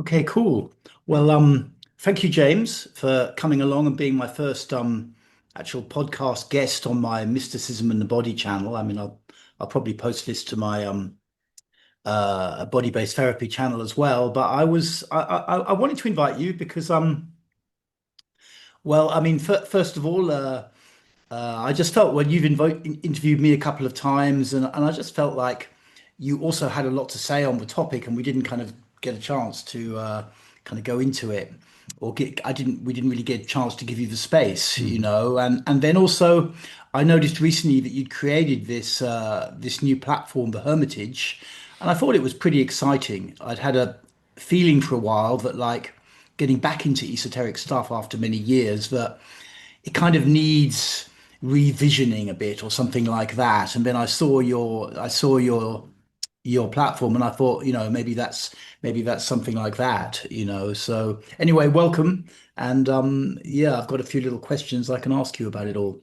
Okay, cool. Well, thank you, James, for coming along and being my first actual podcast guest on my Mysticism and the Body channel. I mean, I'll probably post this to my body-based therapy channel as well. But I wanted to invite you because well, I mean, first of all, I just felt when you've interviewed me a couple of times, and I just felt like you also had a lot to say on the topic, and we didn't kind of get a chance to kind of go into it, or get. We didn't really get a chance to give you the space, Hmm. and then also, I noticed recently that you'd created this new platform, the Hermitage, and I thought it was pretty exciting. I'd had a feeling for a while that like getting back into esoteric stuff after many years that it kind of needs revisioning a bit or something like that. And then I saw your platform and I thought, maybe that's something like that. So anyway, welcome. And yeah, I've got a few little questions I can ask you about it all.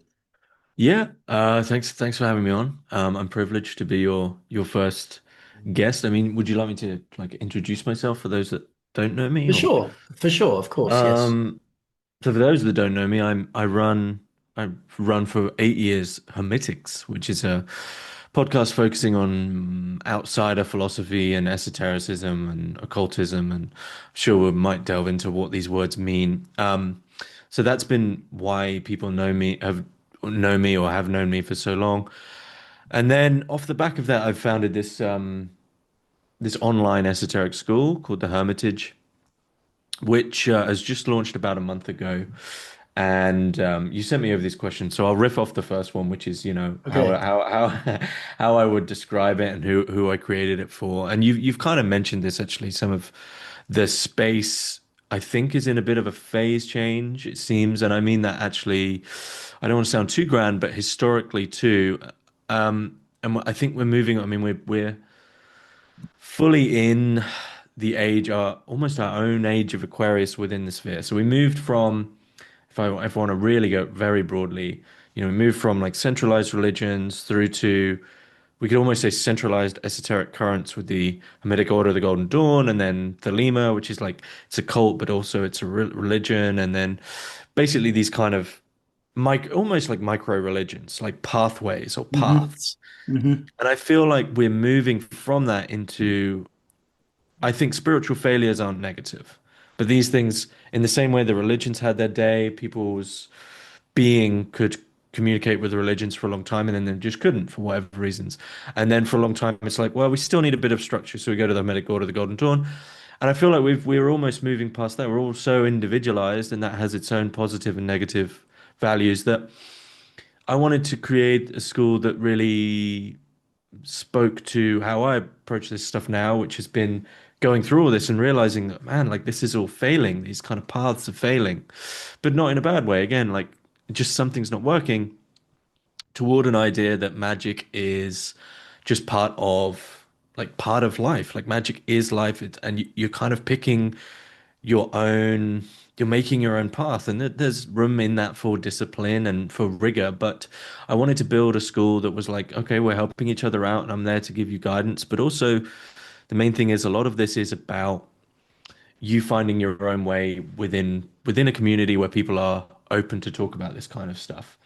Yeah, thanks for having me on. I'm privileged to be your first guest. I mean, would you like me to like introduce myself for those that don't know me, or For sure, of course, yes. um, so for those that don't know me, I run for 8 years Hermitix, which is a podcast focusing on outsider philosophy and esotericism and occultism, and I'm sure we might delve into what these words mean. So that's been why people know me or have known me for so long. And then off the back of that, I've founded this online esoteric school called the Hermitage, which has just launched about a month ago. And you sent me over these questions, so I'll riff off the first one, which is, how Okay. how I would describe it and who I created it for. And you've kind of mentioned this actually. Some of the space I think is in a bit of a phase change, it seems, and I mean that actually. I don't want to sound too grand, but historically too. And I think we're moving. I mean, we're fully in the age, almost our own age of Aquarius within the sphere. So we moved from, if I want to really go very broadly, we moved from like centralized religions through to, we could almost say centralized esoteric currents with the Hermetic Order of the Golden Dawn, and then Thelema, which is like it's a cult, but also it's a religion, and then basically these kind of almost like micro religions, like pathways or Hmm. paths. Hmm. And I feel like we're moving from that into, I think spiritual failures aren't negative, but these things, in the same way the religions had their day, people's being could communicate with the religions for a long time and then they just couldn't for whatever reasons. And then for a long time, it's like, well, we still need a bit of structure. So we go to the Hermetic Order of the Golden Dawn. And I feel like we're almost moving past that. We're all so individualized and that has its own positive and negative values that I wanted to create a school that really spoke to how I approach this stuff now, which has been going through all this and realizing that, man, like this is all failing. These kind of paths are failing, but not in a bad way. Again, like just something's not working toward an idea that magic is just part of life. Like magic is life, and you're kind of picking your own, you're making your own path, and there's room in that for discipline and for rigor. But I wanted to build a school that was like, okay, we're helping each other out, and I'm there to give you guidance. But also, the main thing is a lot of this is about you finding your own way within a community where people are open to talk about this kind of stuff.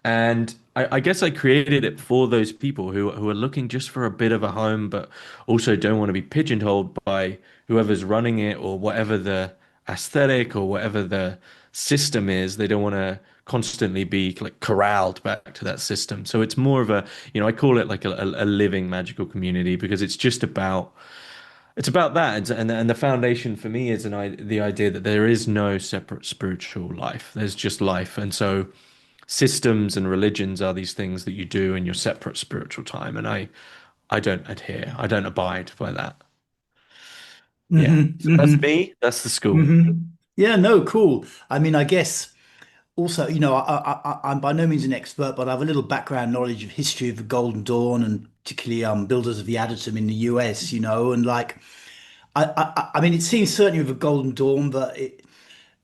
And I guess I created it for those people who are looking just for a bit of a home, but also don't want to be pigeonholed by whoever's running it or whatever the aesthetic or whatever the system is. They don't want to constantly be like corralled back to that system. So it's more of a, I call it like a living magical community because it's about that, and the foundation for me is the idea that there is no separate spiritual life. There's just life, and so systems and religions are these things that you do in your separate spiritual time, and I don't adhere. I don't abide by that. Yeah. Hmm. So that's Hmm. me. That's the school. Hmm. Yeah, no, cool. I mean, I guess. Also, I'm by no means an expert, but I have a little background knowledge of history of the Golden Dawn and particularly builders of the Adytum in the US, and like I mean, it seems certainly with the Golden Dawn that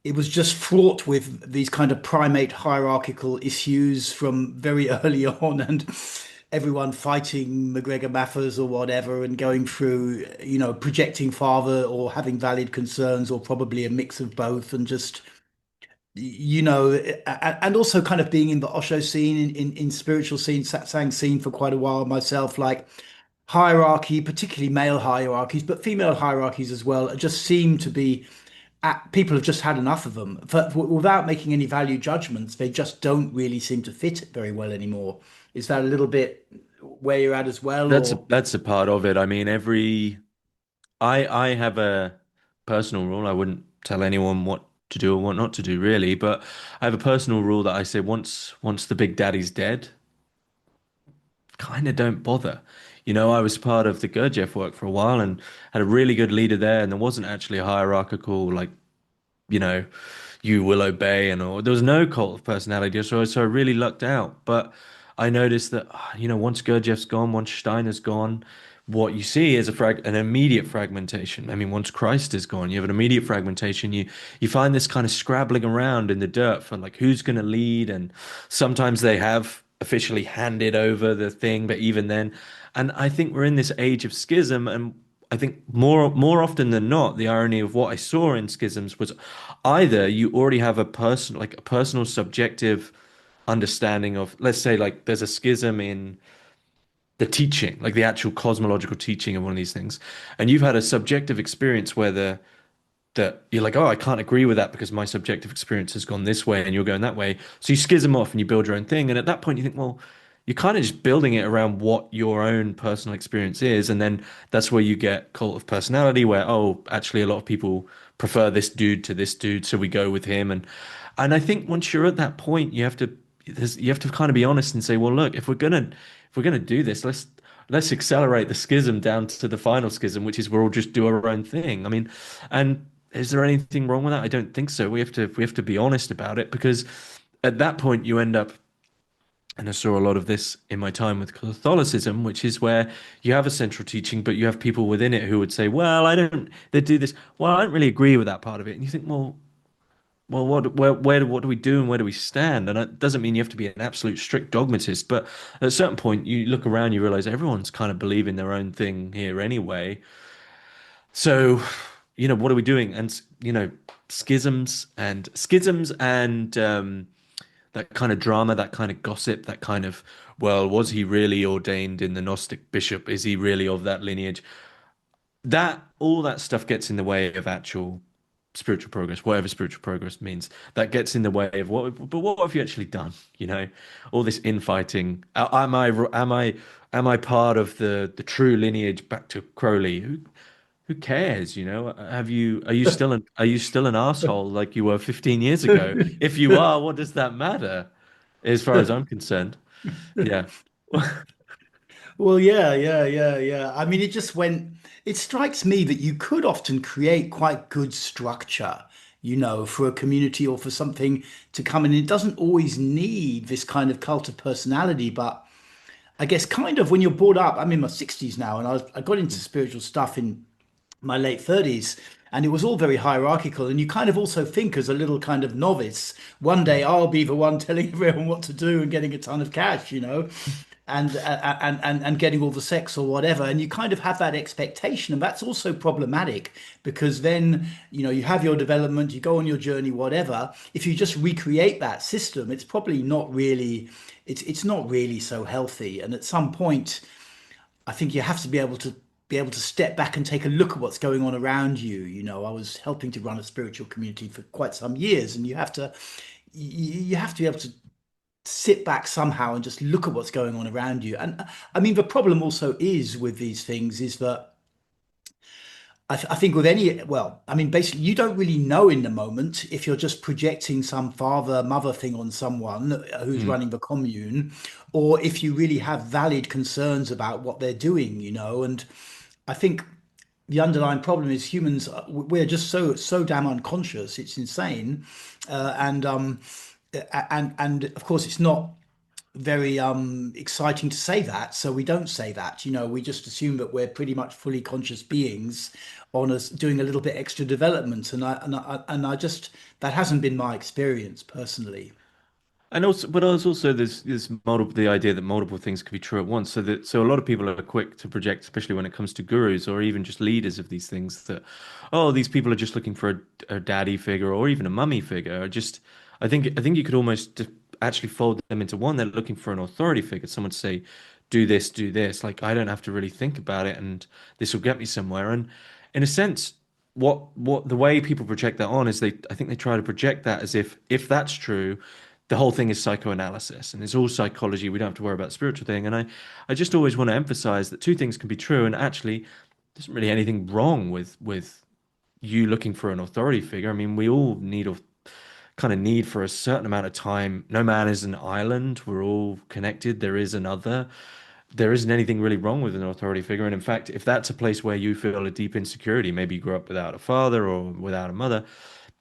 it was just fraught with these kind of primate hierarchical issues from very early on, and everyone fighting McGregor Mathers or whatever and going through, projecting father or having valid concerns or probably a mix of both and just, and also kind of being in the Osho scene, in spiritual scene, satsang scene for quite a while myself, like hierarchy, particularly male hierarchies, but female hierarchies as well, just seem to be people have just had enough of them. Without making any value judgments, they just don't really seem to fit very well anymore. Is that a little bit where you're at as well, or? That's a part of it. I mean, I have a personal rule. I wouldn't tell anyone what to do or what not to do, really, but I have a personal rule that I say once the big daddy's dead, kind of don't bother. I was part of the Gurdjieff work for a while and had a really good leader there, and there wasn't actually a hierarchical like you know, you will obey and all. There was no cult of personality, so I really lucked out. But I noticed that, once Gurdjieff's gone, once Steiner's gone, what you see is an immediate fragmentation. I mean, once Christ is gone, you have an immediate fragmentation. You find this kind of scrabbling around in the dirt for like who's going to lead, and sometimes they have officially handed over the thing, but even then, and I think we're in this age of schism, and I think more often than not, the irony of what I saw in schisms was either you already have a personal subjective understanding of, let's say, like there's a schism in the teaching, like the actual cosmological teaching of one of these things, and you've had a subjective experience where that you're like, oh, I can't agree with that because my subjective experience has gone this way and you're going that way. So you schism off and you build your own thing. And at that point, you think, well, you're kind of just building it around what your own personal experience is. And then that's where you get cult of personality, where, oh, actually, a lot of people prefer this dude to this dude. So we go with him. And I think once you're at that point, you have to kind of be honest and say, well, look, if we're gonna do this, let's accelerate the schism down to the final schism, which is we'll all just do our own thing. I mean, and is there anything wrong with that? I don't think so. We have to be honest about it because at that point you end up, and I saw a lot of this in my time with Catholicism, which is where you have a central teaching, but you have people within it who would say, well, I don't, they do this. Well, I don't really agree with that part of it. And you think, well, what do we do and where do we stand? And it doesn't mean you have to be an absolute strict dogmatist, but at a certain point, you look around, you realize everyone's kind of believing their own thing here anyway. So, what are we doing? And schisms and that kind of drama, that kind of gossip, that kind of, well, was he really ordained in the Gnostic bishop? Is he really of that lineage? That all that stuff gets in the way of actual spiritual progress, whatever spiritual progress means. That gets in the way of but what have you actually done? All this infighting. Am I part of the true lineage back to Crowley? Who cares? Are you still an asshole like you were 15 years ago? If you are, what does that matter? As far as I'm concerned. Yeah. Well, yeah, yeah, yeah, yeah. I mean, it strikes me that you could often create quite good structure, for a community or for something to come in. It doesn't always need this kind of cult of personality, but I guess kind of when you're brought up, I'm in my 60s now, and I got into spiritual stuff in my late 30s. And it was all very hierarchical. And you kind of also think as a little kind of novice, one day I'll be the one telling everyone what to do and getting a ton of cash, and getting all the sex or whatever. And you kind of have that expectation. And that's also problematic because then, you have your development, you go on your journey, whatever. If you just recreate that system, it's probably not really, it's not really so healthy. And at some point, I think you have to be able to step back and take a look at what's going on around you. I was helping to run a spiritual community for quite some years, and you have to be able to sit back somehow and just look at what's going on around you. And I mean, the problem also is with these things is that I think with any, well, I mean, basically, you don't really know in the moment if you're just projecting some father mother thing on someone who's Mm. running the commune, or if you really have valid concerns about what they're doing, And I think the underlying problem is humans, we're just so damn unconscious. It's insane. And of course, it's not very exciting to say that, so we don't say that. We just assume that we're pretty much fully conscious beings on us doing a little bit extra development, and I just that hasn't been my experience personally. And also, but also there's multiple the idea that multiple things could be true at once. So a lot of people are quick to project, especially when it comes to gurus or even just leaders of these things, that oh, these people are just looking for a daddy figure or even a mummy figure. Or just I think you could almost actually fold them into one. They're looking for an authority figure, someone to say, do this, do this. Like I don't have to really think about it, and this will get me somewhere. And in a sense, what the way people project that on is I think they try to project that as if that's true, the whole thing is psychoanalysis and it's all psychology. We don't have to worry about the spiritual thing. And I just always want to emphasize that two things can be true, and actually, there isn't really anything wrong with you looking for an authority figure. I mean, we all need a kind of need for a certain amount of time. No man is an island. We're all connected. There is another. There isn't anything really wrong with an authority figure. And in fact, if that's a place where you feel a deep insecurity, maybe you grew up without a father or without a mother,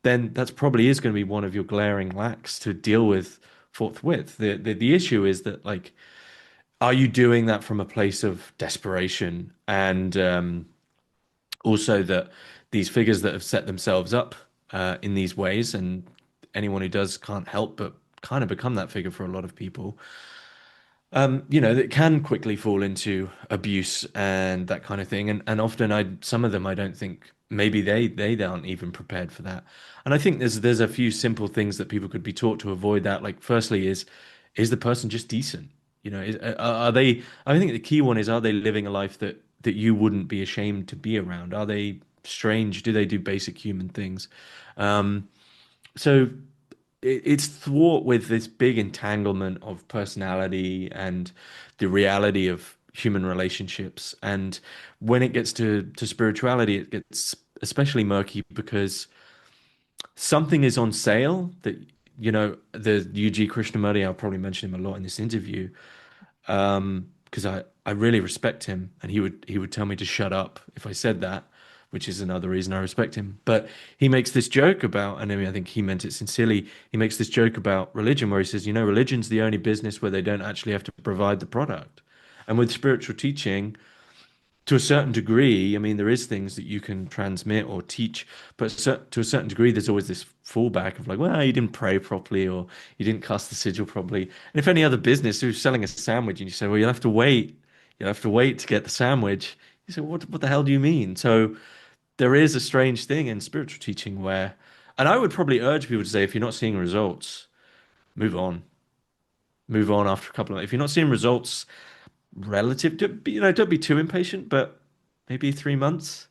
then that's probably is going to be one of your glaring lacks to deal with forthwith. The issue is that, like, are you doing that from a place of desperation, and also that these figures that have set themselves up in these ways, and anyone who does can't help but kind of become that figure for a lot of people, that can quickly fall into abuse and that kind of thing. And often some of them I don't think maybe they aren't even prepared for that. And I think there's a few simple things that people could be taught to avoid that. Like firstly is the person just decent? Are they, I think the key one is, are they living a life that you wouldn't be ashamed to be around? Are they strange? Do they do basic human things? Um, so it's thwart with this big entanglement of personality and the reality of human relationships. And when it gets to spirituality, it gets especially murky because something is on sale that, the UG Krishnamurti, I'll probably mention him a lot in this interview, because I really respect him, and he would tell me to shut up if I said that, which is another reason I respect him. But he makes this joke about, and I mean, I think he meant it sincerely. He makes this joke about religion where he says, religion's the only business where they don't actually have to provide the product. And with spiritual teaching, to a certain degree, I mean, there is things that you can transmit or teach, but to a certain degree, there's always this fallback of like, well, you didn't pray properly or you didn't cast the sigil properly. And if any other business who's selling a sandwich and you say, well, you'll have to wait to get the sandwich. You say, what the hell do you mean? So there is a strange thing in spiritual teaching where, and I would probably urge people to say, if you're not seeing results, move on. Move on after a couple of, if you're not seeing results relative to, don't be too impatient, but maybe 3 months.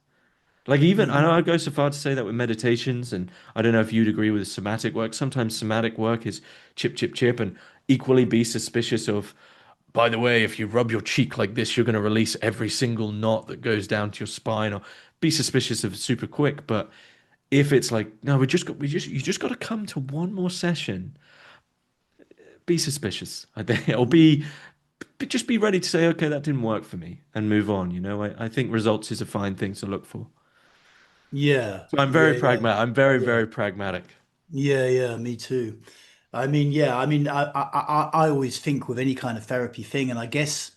Like even I know Hmm. I go so far to say that with meditations, and I don't know if you'd agree with somatic work. Sometimes somatic work is chip, chip, chip, and equally be suspicious of, by the way, if you rub your cheek like this, you're going to release every single knot that goes down to your spine, or be suspicious of super quick. But if it's like, no, you just got to come to one more session, be suspicious, I think, or but just be ready to say, okay, that didn't work for me and move on. I think results is a fine thing to look for. Yeah, So I'm yeah, very yeah, pragmatic. I'm very, yeah, very pragmatic. yeah, yeah. Me too. I mean, yeah. I mean, I always think with any kind of therapy thing, and I guess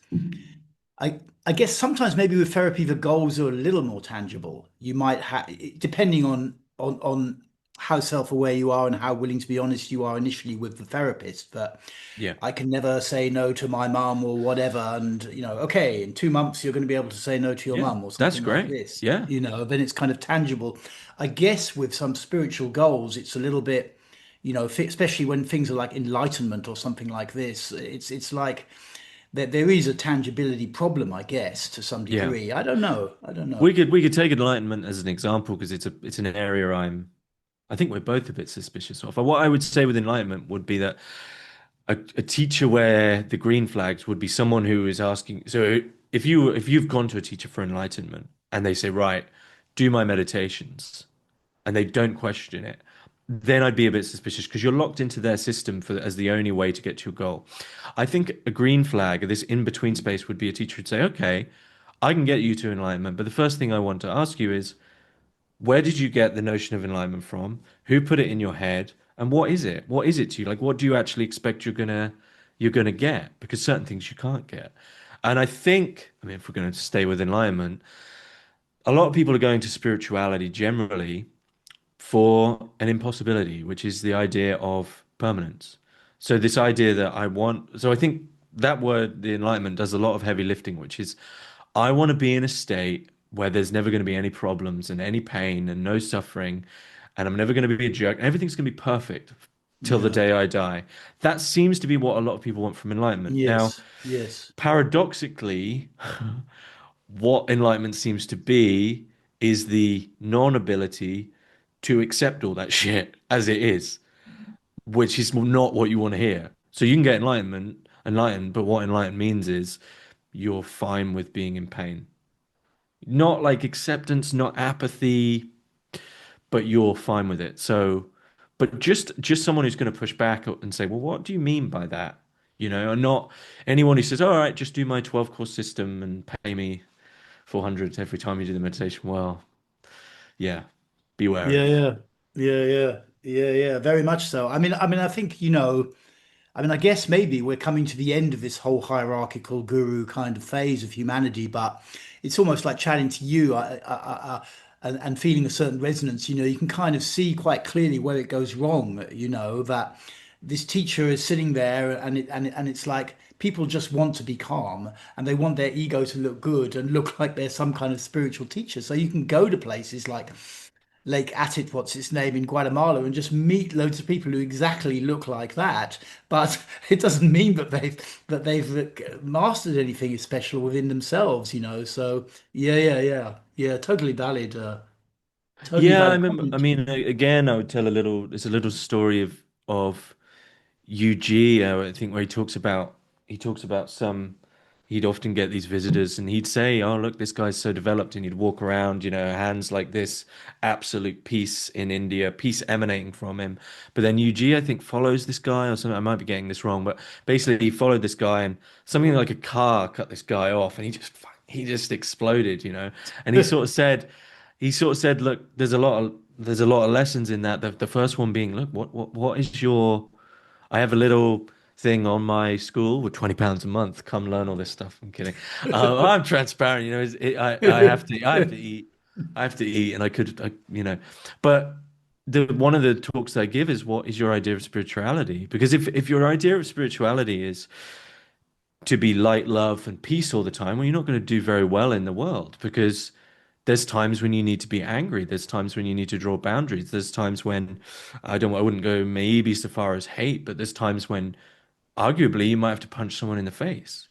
sometimes maybe with therapy the goals are a little more tangible. You might have, depending on how self-aware you are and how willing to be honest you are initially with the therapist. But Yeah. I can never say no to my mum or whatever. And, okay, in 2 months, you're going to be able to say no to your Yeah. mum or That's something like great. this. Yeah. Then it's kind of tangible. I guess with some spiritual goals, it's a little bit, especially when things are like enlightenment or something like this. It's like there is a tangibility problem, I guess, to some Yeah. degree. I don't know. I don't We know. could we could take enlightenment as an example because it's an area I think we're both a bit suspicious of. What I would say with enlightenment would be that a teacher where the green flags would be someone who is asking. So if you've gone to a teacher for enlightenment and they say, right, do my meditations, and they don't question it, then I'd be a bit suspicious because you're locked into their system as the only way to get to your goal. I think a green flag, this in between space, would be a teacher who'd say, okay, I can get you to enlightenment, but the first thing I want to ask you is, where did you get the notion of enlightenment from? Who put it in your head? And what is it? What is it to you? Like, what do you actually expect you're gonna get? Because certain things you can't get. And I think, I mean, if we're going to stay with enlightenment, a lot of people are going to spirituality generally for an impossibility, which is the idea of permanence. So this idea that I want, so I think that word, the enlightenment, does a lot of heavy lifting, which is I want to be in a state where there's never going to be any problems and any pain and no suffering, and I'm never going to be a jerk. And everything's going to be perfect till the Yeah. day I die. That seems to be what a lot of people want from enlightenment. Now, Yes. Yes. paradoxically, what enlightenment seems to be is the non-ability to accept all that shit as it is, which is not what you want to hear. So you can get enlightened, but what enlightened means is you're fine with being in pain. Not like acceptance, not apathy, but you're fine with it. So, but just someone who's going to push back and say, well, what do you mean by that? And not anyone who says, all right, just do my 12 course system and pay me 400 every time you do the meditation. Well, yeah, be Yeah, wary. yeah, yeah, yeah, yeah, yeah. Very much so. I think, I guess maybe we're coming to the end of this whole hierarchical guru kind of phase of humanity, but it's almost like chatting to you, and feeling a certain resonance. You can kind of see quite clearly where it goes wrong. That this teacher is sitting there, and it's like people just want to be calm, and they want their ego to look good and look like they're some kind of spiritual teacher. So you can go to places like Lake Attit, what's its name, in Guatemala, and just meet loads of people who exactly look like that. But it doesn't mean that they've mastered anything special within themselves. So yeah, yeah, yeah, yeah. Totally valid. Totally Yeah, I valid remember. I comment. mean, again, I would tell a little. There's a little story of UG, I think, where he talks about some. He'd often get these visitors, and he'd say, "Oh, look, this guy's so developed," and he'd walk around, hands like this, absolute peace in India, peace emanating from him. But then UG, I think, follows this guy or something. I might be getting this wrong, but basically, he followed this guy, and something like a car cut this guy off, and he just exploded, And he sort of said, look, there's a lot of lessons in that. The first one being, look, what is your I have a little thing on my school with £20 a month. Come learn all this stuff. I'm kidding. I'm transparent. I have to eat. I have to eat, and But one of the talks I give is, what is your idea of spirituality? Because if your idea of spirituality is to be light, love, and peace all the time, well, you're not going to do very well in the world, because there's times when you need to be angry. There's times when you need to draw boundaries. There's times when I wouldn't go maybe so far as hate, but there's times when arguably you might have to punch someone in the face,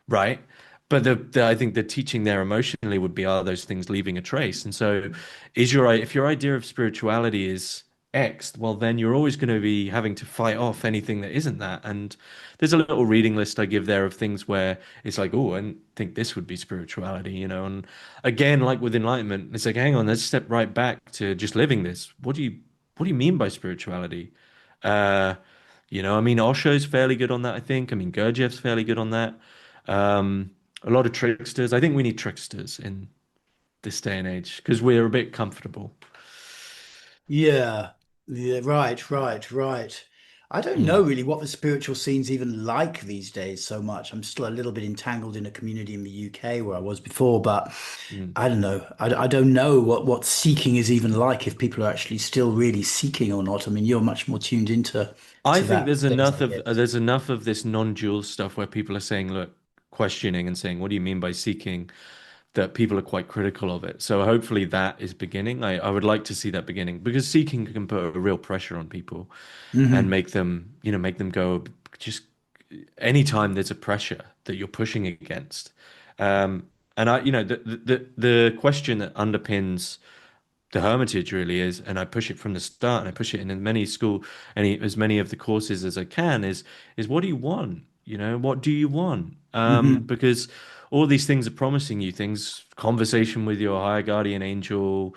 right? But I think the teaching there emotionally would be, are those things leaving a trace? And so, if your idea of spirituality is X, well, then you're always going to be having to fight off anything that isn't that. And there's a little reading list I give there of things where it's like, oh, I didn't think this would be spirituality. And again, like with enlightenment, it's like, hang on, let's step right back to just living this. What do you mean by spirituality? Uh, I mean, Osho's fairly good on that, I think. I mean, Gurdjieff's fairly good on that. A lot of tricksters. I think we need tricksters in this day and age because we're a bit comfortable. Yeah, yeah, right, right, right. I don't know Mm, really what the spiritual scene's even like these days so much. I'm still a little bit entangled in a community in the UK where I was before, but mm. I don't know. I don't know what seeking is even like, if people are actually still really seeking or not. I mean, you're much more tuned into I to think that there's space, enough I of guess. this non-dual stuff where people are saying, look, questioning and saying, what do you mean by seeking? That people are quite critical of it. So hopefully that is beginning. I would like to see that beginning, because seeking can put a real pressure on people and Hmm. make them go, just anytime there's a pressure that you're pushing against. And the question that underpins the Hermitage really is, and I push it from the start, and I push it in as many of the courses as I can, is what do you want? What do you want? Hmm. Because all these things are promising you things, conversation with your higher guardian angel,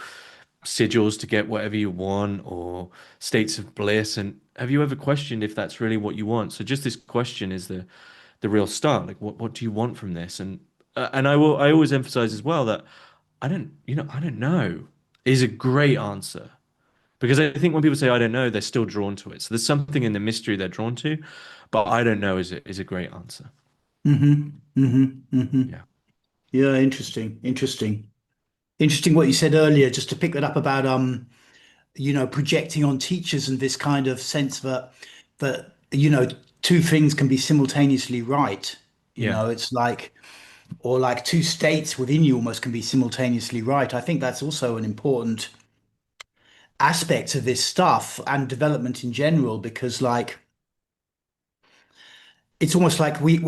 sigils to get whatever you want, or states of bliss. And have you ever questioned if that's really what you want? So just this question is the real start. Like, what do you want from this? And I always emphasize as well that I don't know is a great answer, because I think when people say I don't know, they're still drawn to it. So there's something in the mystery they're drawn to, but I don't know is a great answer. Hmm. Hmm. Hmm. Yeah. Yeah, interesting, interesting. Interesting what you said earlier, just to pick that up about projecting on teachers and this kind of sense that you know, two things can be simultaneously right. You Yeah. know, it's like, or like two states within you almost can be simultaneously right. I think that's also an important aspect of this stuff and development in general, because like it's almost like we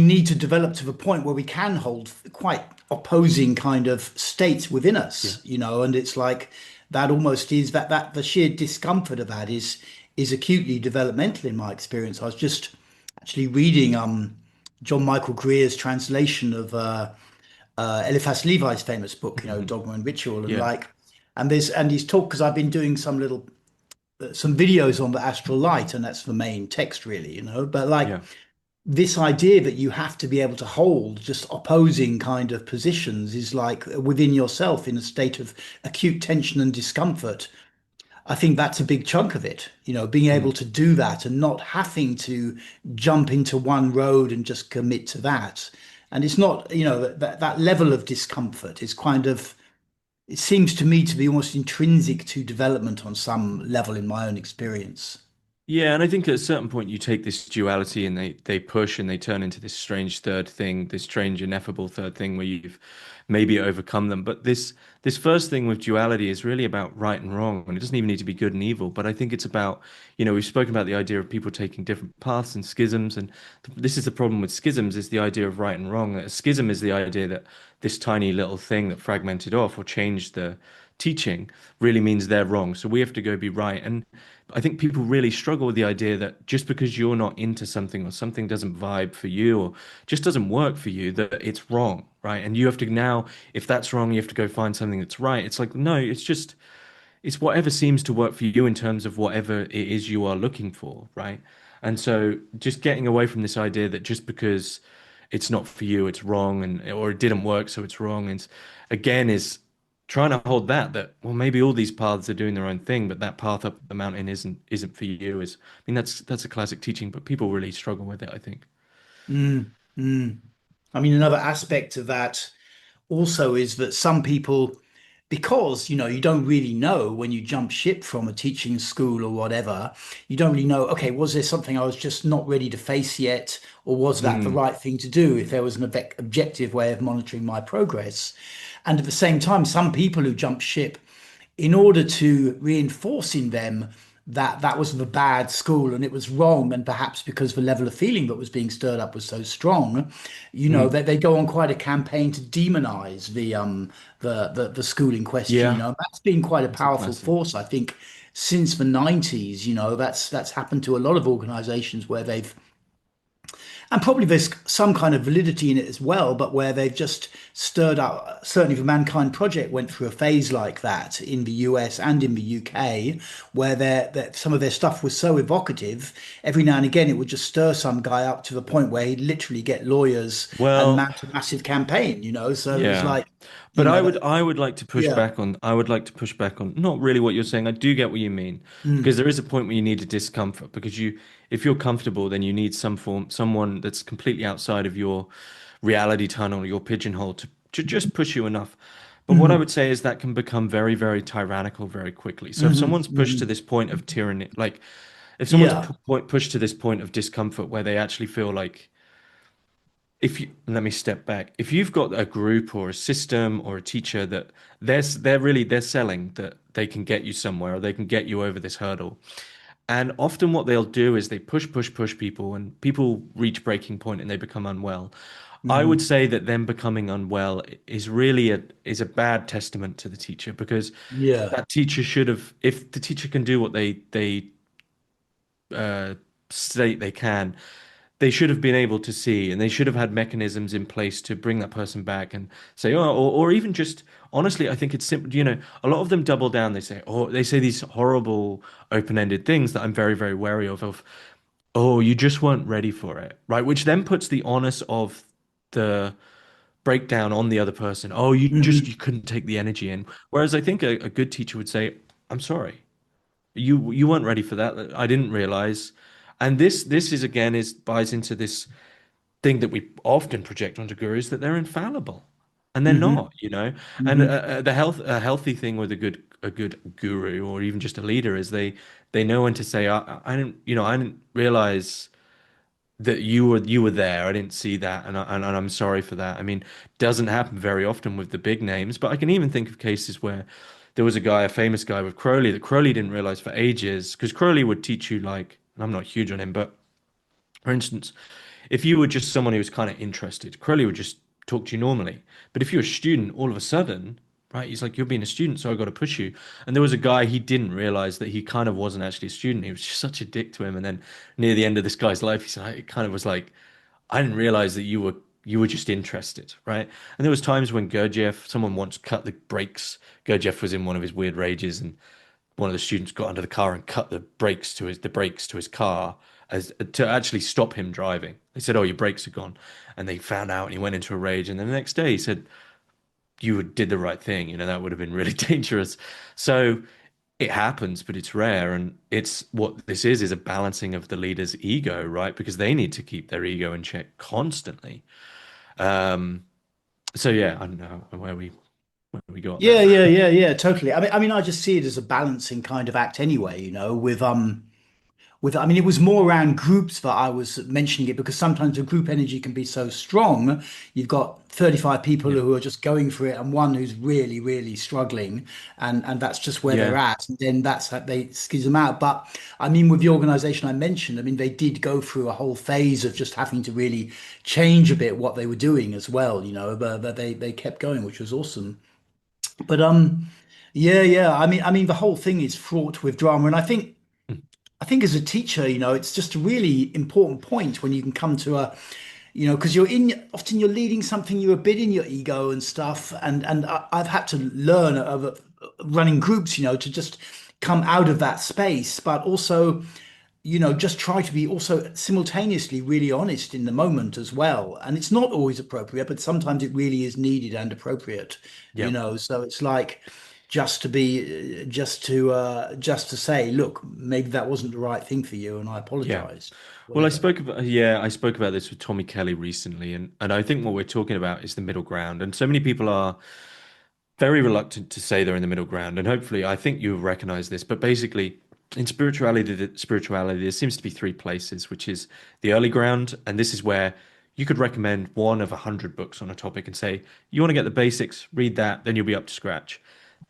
need to develop to the point where we can hold quite opposing kind of states within Yeah. us, you know, and it's like that almost is that the sheer discomfort of that is acutely developmental in my experience. I was just actually reading John Michael Greer's translation of Eliphas Levi's famous book, you know, Mhm. Dogma and Ritual, and Yeah. like and he's talked because I've been doing some videos on the astral light, and that's the main text really, you know, but like Yeah. this idea that you have to be able to hold just opposing kind of positions is like within yourself in a state of acute tension and discomfort. I think that's a big chunk of it, you know, being able Mm. to do that and not having to jump into one road and just commit to that. And it's not, you know, that level of discomfort is kind of, it seems to me to be almost intrinsic to development on some level in my own experience. Yeah, and I think at a certain point you take this duality and they push and they turn into this strange third thing, this strange ineffable third thing where you've maybe overcome them. But this first thing with duality is really about right and wrong, and it doesn't even need to be good and evil. But I think it's about, we've spoken about the idea of people taking different paths and schisms, and this is the problem with schisms is the idea of right and wrong. A schism is the idea that this tiny little thing that fragmented off or changed the teaching really means they're wrong. So we have to go be right. And I think people really struggle with the idea that just because you're not into something or something doesn't vibe for you or just doesn't work for you, that it's wrong, right? And you have to now, if that's wrong, you have to go find something that's right. It's like, no, it's whatever seems to work for you in terms of whatever it is you are looking for, right? And so just getting away from this idea that just because it's not for you, it's wrong, and or it didn't work, so it's wrong. And again, is trying to hold that well, maybe all these paths are doing their own thing, but that path up the mountain isn't for you. Is I mean, that's a classic teaching, but people really struggle with it, I think. Mm, mm. I mean, another aspect of that also is that some people, because you know, you don't really know when you jump ship from a teaching school or whatever, you don't really know, okay, was there something I was just not ready to face yet, or was that the Mm. right thing to do if there was an objective way of monitoring my progress? And at the same time, some people who jump ship in order to reinforce in them that that was the bad school and it was wrong, and perhaps because the level of feeling that was being stirred up was so strong, you know, Mm. that they go on quite a campaign to demonize the school in question, you Yeah, know. That's been quite a that's a powerful classic. force, I think, since the 90s, you know. That's happened to a lot of organizations where they've, and probably there's some kind of validity in it as well, but where they've just stirred up. Certainly, the Mankind Project went through a phase like that in the US and in the UK, where some of their stuff was so evocative. Every now and again, it would just stir some guy up to the point where he'd literally get lawyers and Well, mount a massive campaign, you know. So it was yeah. like, you But know, that, I would like to push yeah. back on I would like to push back on not really what you're saying. I do get what you mean because Mm, there is a point where you need a discomfort because you if you're comfortable then you need someone that's completely outside of your reality tunnel, your pigeonhole to just push you enough. But what I mhm, would say is that can become very, very tyrannical very quickly. So if mhm, someone's pushed to mhm. this point of tyranny, like if someone's Yeah. pushed to this point of discomfort where they actually feel like if you let me step back if you've got a group or a system or a teacher that they're selling that they can get you somewhere or they can get you over this hurdle and often what they'll do is they push people and people reach breaking point and they become unwell. I would Mhm. say that them becoming unwell is really a bad testament to the teacher because Yeah. that teacher should have if the teacher can do what they uh state they can, they should have been able to see and they should have had mechanisms in place to bring that person back and say, oh, or even just honestly, I think it's simple. A lot of them double down. They say these horrible open-ended things that I'm very, very wary of, oh, you just weren't ready for it, right? Which then puts the onus of the breakdown on the other person. Oh, you Mhm. couldn't take the energy in. Whereas I think a good teacher would say, I'm sorry. You weren't ready for that. I didn't realize. And this is again is buys into this thing that we often project onto gurus that they're infallible, and they're Mhm. not. And Mhm. a healthy thing with a good a good guru or even just a leader is they know when to say, I didn't, I didn't realize that you were there. I didn't see that, and I'm sorry for that. I mean, doesn't happen very often with the big names, but I can even think of cases where there was a guy, a famous guy with Crowley, that Crowley didn't realize for ages, because Crowley would teach you like, and I'm not huge on him, but for instance, if you were just someone who was kind of interested, Crowley would just talk to you normally. But if you're a student, all of a sudden, right, he's like, you're being a student, so I got to push you. And there was a guy, he didn't realize that he kind of wasn't actually a student. He was just such a dick to him. And then near the end of this guy's life, he said, it kind of was like, I didn't realize that you were just interested, right? And there was times when Gurdjieff, someone once cut the brakes. Gurdjieff was in one of his weird rages, and one of the students got under the car and cut the brakes to his car as to actually stop him driving. They said, "Oh, your brakes are gone," and they found out, and he went into a rage. And then the next day, he said, "You did the right thing. That would have been really dangerous." So it happens, but it's rare, and it's what this is a balancing of the leader's ego, right? Because they need to keep their ego in check constantly. Um, so yeah, I don't know where we got Yeah, there. yeah, yeah, yeah, totally. I mean, I just see it as a balancing kind of act anyway, with I mean, it was more around groups that I was mentioning it because sometimes the group energy can be so strong. You've got 35 people Yeah, who are just going for it and one who's really, really struggling, and that's just where they're yeah, at. And then that's how they squeeze them out. But I mean, with the organization I mentioned, I mean, they did go through a whole phase of just having to really change a bit what they were doing as well, but they kept going, which was awesome. But yeah, yeah. I mean, the whole thing is fraught with drama, and I think as a teacher, it's just a really important point when you can come to because often you're leading something, you're a bit in your ego and stuff, and I've had to learn of running groups, to just come out of that space, but also just try to be also simultaneously really honest in the moment as well. And it's not always appropriate, but sometimes it really is needed and appropriate, yeah. So it's like just to say, look, maybe that wasn't the right thing for you, and I Yeah. apologize, Well, I whatever. spoke about yeah, I spoke about this with Tommy Kelly recently, and I think what we're talking about is the middle ground. And so many people are very reluctant to say they're in the middle ground, and hopefully, I think you recognize this. But basically, in spirituality, there seems to be three places, which is the early ground, and this is where you could recommend one of 100 books on a topic and say you want to get the basics, read that, then you'll be up to scratch.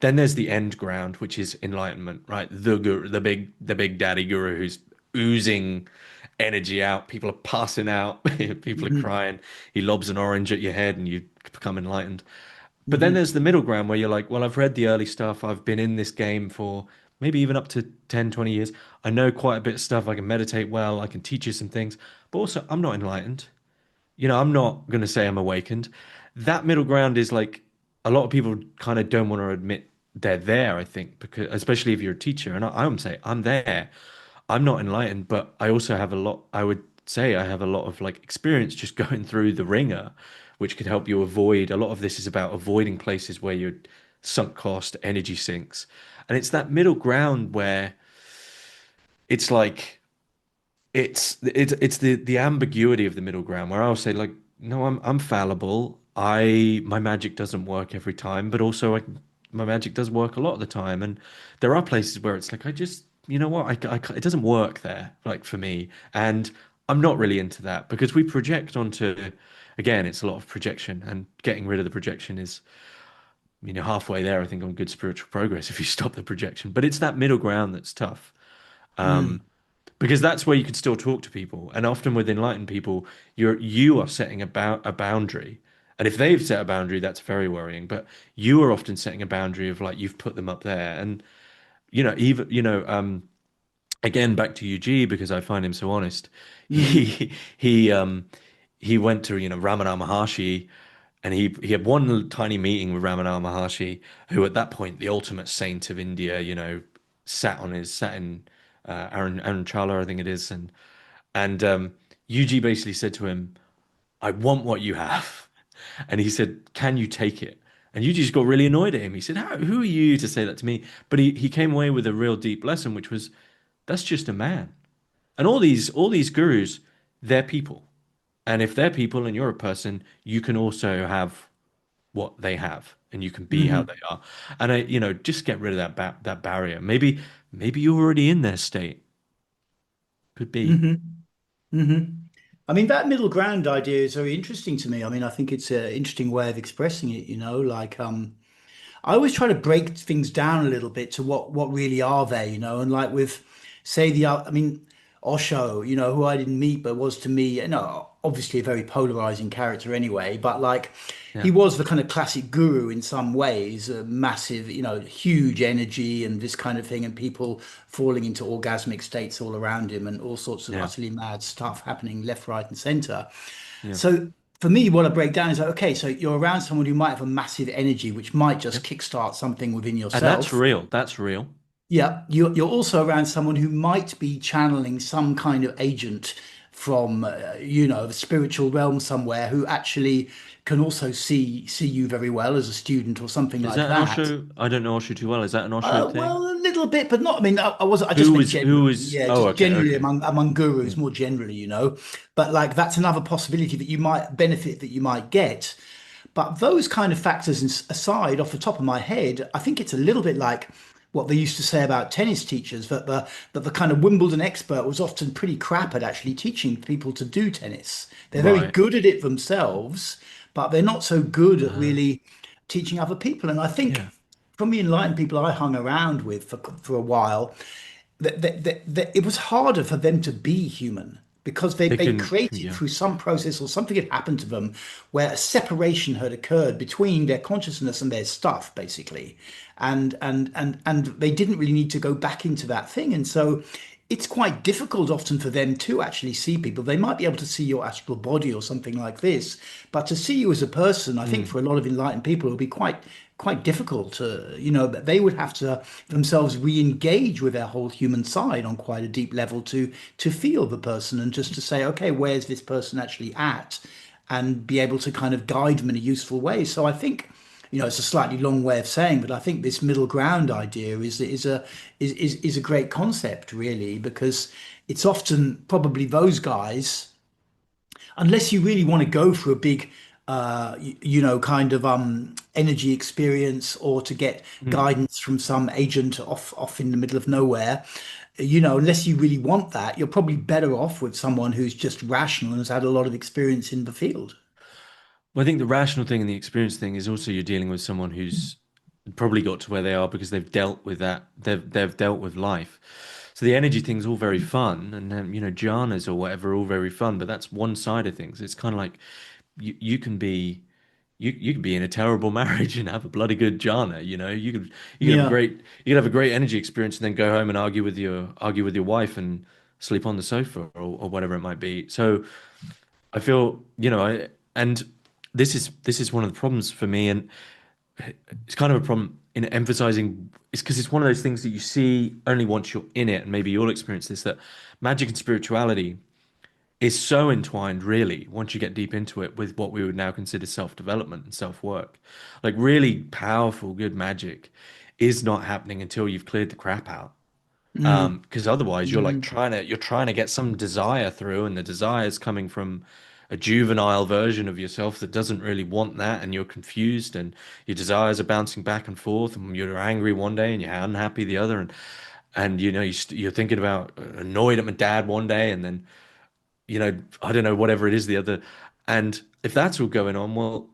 Then there's the end ground, which is enlightenment, right? The guru, the big daddy guru who's oozing energy out. People are passing out. People are Hmm. crying. He lobs an orange at your head, and you become enlightened. But then Hmm. there's the middle ground where you're like, well, I've read the early stuff. I've been in this game for maybe even up to 10, 20 years. I know quite a bit of stuff. I can meditate well. I can teach you some things. But also, I'm not enlightened. I'm not going to say I'm awakened. That middle ground is like a lot of people kind of don't want to admit they're there, I think, because especially if you're a teacher. And I would say I'm there. I'm not enlightened, but I also have a lot, I would say I have a lot of like experience just going through the ringer, which could help you avoid. A lot of this is about avoiding places where you're sunk cost, energy sinks. And it's that middle ground where it's like it's the ambiguity of the middle ground where I'll say like, no, I'm fallible. My magic doesn't work every time, but also my magic does work a lot of the time. And there are places where it's like I just, you know what, it doesn't work there, like for me. And I'm not really into that because we project onto, again, it's a lot of projection, and getting rid of the projection is, halfway there, I think, on good spiritual progress if you stop the projection. But it's that middle ground that's tough. Hmm. Because that's where you can still talk to people. And often with enlightened people, you are setting about a boundary. And if they've set a boundary, that's very worrying. But you are often setting a boundary of like you've put them up there. And even again back to UG because I find him so honest. Hmm. He went to Ramana Maharshi, and he had one tiny meeting with Ramana Maharshi, who at that point the ultimate saint of India, sat in Arunachala, I think it is, and UG basically said to him, "I want what you have," and he said, "Can you take it?" And UG just got really annoyed at him. He said, "Who are you to say that to me?" But he came away with a real deep lesson, which was that's just a man. And all these gurus, they're people. And if they're people and you're a person, you can also have what they have. and you can be how Hmm. they are. And just get rid of that barrier. Maybe you're already in their state. Could be. Hmm. Hmm. I mean, that middle ground idea is very interesting to me. I mean, I think it's an interesting way of expressing it, like I always try to break things down a little bit to what really are they, and like with, say I mean, Osho, who I didn't meet but was to me, obviously a very polarizing character anyway, but like he Yeah. was the kind of classic guru in some ways, a massive, huge energy and this kind of thing, and people falling into orgasmic states all around him and all sorts of Yeah. utterly mad stuff happening left, right, and center. Yeah. So for me, what I break down is like, okay, so you're around someone who might have a massive energy, which might Yeah. just kickstart something within And that's yourself. real. That's real. Yeah, you're also around someone who might be channeling some kind of agent from, the spiritual realm somewhere, who actually can also see you very well as a student or something Is like that an that. Osho? I don't know Osho too well. Is that an Osho thing? Well, a little bit, but not. I mean, I was. I just meant Who generally. is? Yeah, Oh, just okay, generally okay. among Yeah. gurus, more generally. But like, that's another possibility that you might benefit that you might get. But those kind of factors aside, off the top of my head, I think it's a little bit like what they used to say about tennis teachers that the kind of Wimbledon expert was often pretty crap at actually teaching people to do tennis. They're very Right. good at it themselves, but they're not so good at Uh, really teaching other people. And I think yeah. from the enlightened people I hung around with for a while, that it was harder for them to be human because they created Yeah. through some process or something had happened to them where a separation had occurred between their consciousness and their stuff, basically, and they didn't really need to go back into that thing, and so it's quite difficult often for them to actually see people. They might be able to see your astral body or something like this, but to see you as a person, I think Mm. for a lot of enlightened people, it will be quite difficult to, that they would have to themselves re-engage with their whole human side on quite a deep level to feel the person and just to say, okay, where's this person actually at? And be able to kind of guide them in a useful way. So I think, it's a slightly long way of saying, but I think this middle ground idea is a great concept, really, because it's often probably those guys, unless you really want to go for a big kind of energy experience or to get Mm. guidance from some agent off in the middle of nowhere, unless you really want that, you're probably better off with someone who's just rational and has had a lot of experience in the field. Well, I think the rational thing and the experience thing is also you're dealing with someone who's probably got to where they are because they've dealt with that. They've dealt with life. So the energy thing's all very fun, and jhanas or whatever are all very fun. But that's one side of things. It's kind of like you can be you can be in a terrible marriage and have a bloody good jhana. You could have a Yeah. great energy experience and then go home and argue with your wife and sleep on the sofa or whatever it might be. So I feel, and this is one of the problems for me, and it's kind of a problem in emphasizing. It's because it's one of those things that you see only once you're in it, and maybe you'll experience this, that magic and spirituality is so entwined, really, once you get deep into it, with what we would now consider self-development and self-work. Like really powerful, good magic is not happening until you've cleared the crap out. Mm. Because otherwise you're like Mm. trying to get some desire through, and the desire is coming from a juvenile version of yourself that doesn't really want that, and you're confused, and your desires are bouncing back and forth, and you're angry one day and you're unhappy the other, and you're thinking about annoyed at my dad one day, and then I don't know whatever it is the other, and if that's all going on, well,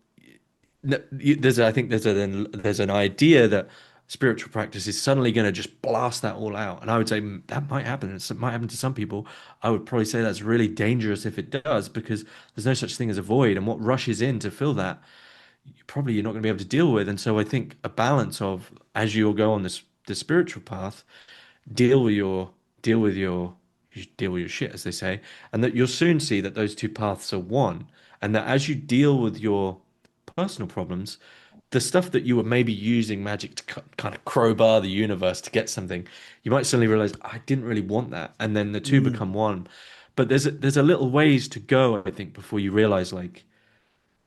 I think there's an idea that spiritual practice is suddenly going to just blast that all out, and I would say that might happen. It might happen to some people. I would probably say that's really dangerous if it does, because there's no such thing as a void, and what rushes in to fill that, you're not going to be able to deal with. And so I think a balance of, as you'll go on the spiritual path, deal with your deal with your you deal with your shit, as they say, and that you'll soon see that those two paths are one, and that as you deal with your personal problems, the stuff that you were maybe using magic to kind of crowbar the universe to get something, you might suddenly realize I didn't really want that, and then the two Mm. become one. But there's a little ways to go, I think, before you realize, like,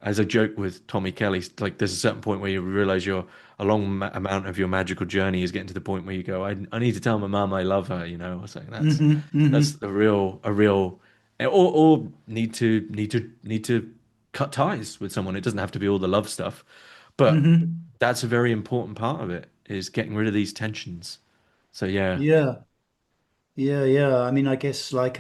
as I joke with Tommy Kelly, like there's a certain point where you realize a long amount of your magical journey is getting to the point where you go, I need to tell my mum I love her, or something. Hmm. That's Hmm. a real, or need to cut ties with someone. It doesn't have to be all the love stuff, But Hmm. that's a very important part of it is getting rid of these tensions. So yeah. Yeah. Yeah, yeah. I mean, I guess like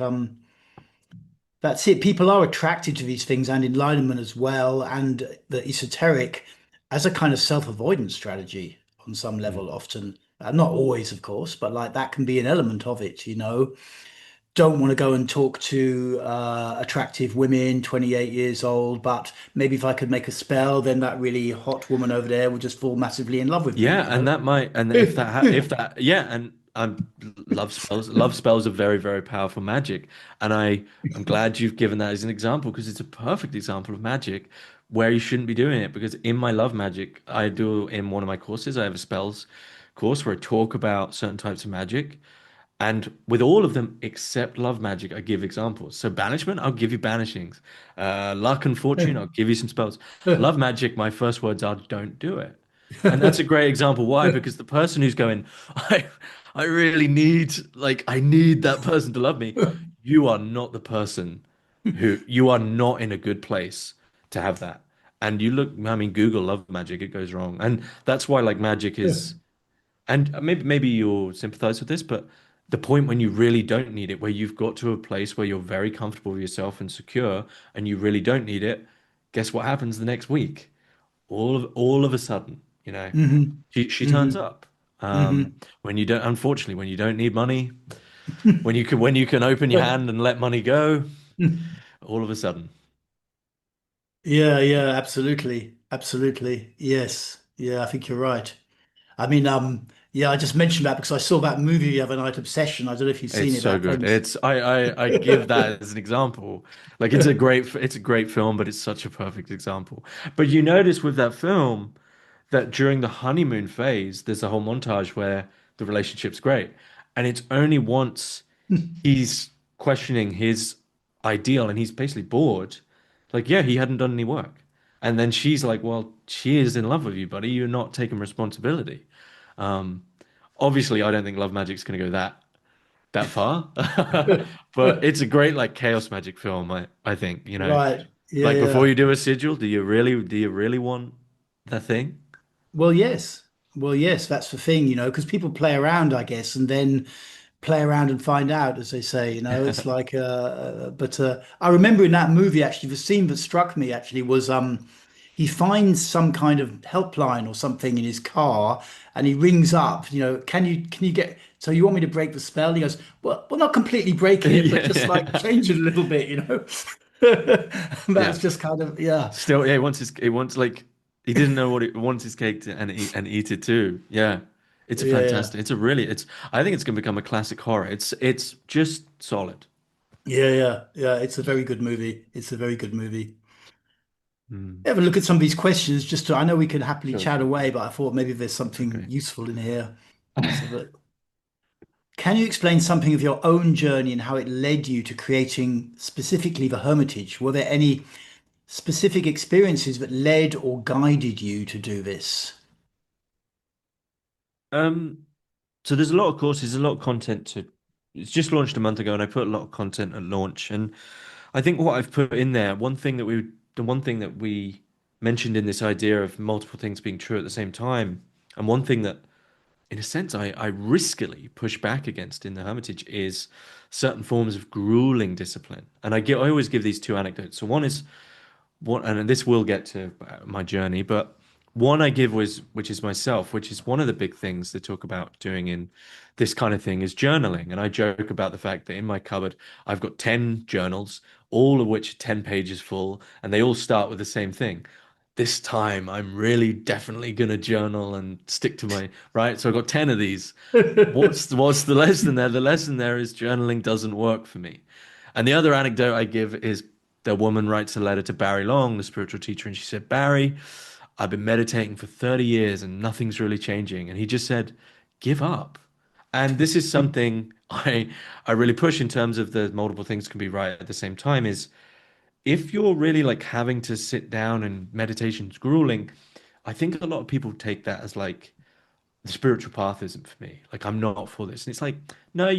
that's it. People are attracted to these things and enlightenment as well, and the esoteric as a kind of self-avoidance strategy on some Mm. level, often. Not always, of course, but like that can be an element of it, you know. Don't want to go and talk to attractive women, 28 years old, but maybe if I could make a spell, then that really hot woman over there would just fall massively in love with me, Yeah, you and know? that might, and if that, yeah, and love spells. Love spells are very, very powerful magic, and I'm glad you've given that as an example because it's a perfect example of magic where you shouldn't be doing it. Because in my love magic, I do in one of my courses, I have a spells course where I talk about certain types of magic, and with all of them except love magic, I give examples. So banishment, I'll give you banishings. Luck and fortune, I'll give you some spells. Love magic, my first words are don't do it. And that's a great example. Why? Because the person who's going, I I really need I need that person to love me. You are not the person who you are not in a good place to have that. And you look, I mean, Google love magic, it goes wrong. And that's why magic is and maybe you'll sympathize with this, but the point when you really don't need it, where you've got to a place where you're very comfortable with yourself and secure, and you really don't need it, guess what happens the next week? All of a sudden, Hmm. she turns Hmm. up. Hmm. When you don't, unfortunately, when you don't need money, when you can open your hand and let money go, all of a sudden. Yeah, yeah, absolutely. Absolutely. Yes. Yeah, I think you're right. I mean, yeah, I just mentioned that because I saw that movie the other night, Obsession. I don't know if you've It's seen it, so that good. famous. I give that as an example. It's a great film, but it's such a perfect example. But you notice with that film that during the honeymoon phase, there's a whole montage where the relationship's great. And it's only once he's questioning his ideal and he's basically bored, yeah, he hadn't done any work. And then she's like, well, she is in love with you, buddy. You're not taking responsibility. Um, Obviously, I don't think love magic's going to go that far. But it's a great chaos magic film, I think, Right. Yeah, like before yeah. you do a sigil, do you really want the thing? Well, yes. Well, yes, that's the thing, you know, because people play around, I guess, and then play around and find out, as they say, you know. It's like, but I remember in that movie, actually, the scene that struck me actually was he finds some kind of helpline or something in his car, and he rings up, you know, can you get, so you want me to break the spell? He goes, well, not completely break it, but just like Yeah. change it a little bit, you know. Yeah. That's just kind of, yeah, Still, yeah, he didn't know what it wants his cake to and eat it too. Yeah. It's a yeah, yeah. fantastic. I think it's going to become a classic horror. It's just solid. Yeah, yeah, yeah. It's a very good movie. It's a very good movie. Mm. Have a look at some of these questions. Just to, I know we can happily Sure, chat sure. away, but I thought maybe there's It's something okay. useful in here. So, but can you explain something of your own journey and how it led you to creating specifically the Hermitage? Were there any specific experiences that led or guided you to do this? Um, so there's a lot of courses, there's a lot of content to. It's just launched a month ago, and I put a lot of content at launch. And I think what I've put in there, the one thing that we mentioned in this idea of multiple things being true at the same time, and one thing that, in a sense, I riskily push back against in the Hermitage is certain forms of grueling discipline. And I always give these two anecdotes. So one is one, and this will get to my journey, but one I give which is myself, which is one of the big things they talk about doing in this kind of thing is journaling. And I joke about the fact that in my cupboard, I've got 10 journals, all of which are 10 pages full, and they all start with the same thing. This time, I'm really definitely gonna journal and stick to my, right? So I've got 10 of these. What's the lesson there? The lesson there is journaling doesn't work for me. And the other anecdote I give is the woman writes a letter to Barry Long, the spiritual teacher, and she said, Barry, I've been meditating for 30 years and nothing's really changing. And he just said, give up. And this is something I really push in terms of the multiple things can be right at the same time is if you're really having to sit down and meditation's grueling, I think a lot of people take that as the spiritual path isn't for me. I'm not for this. And it's like, no,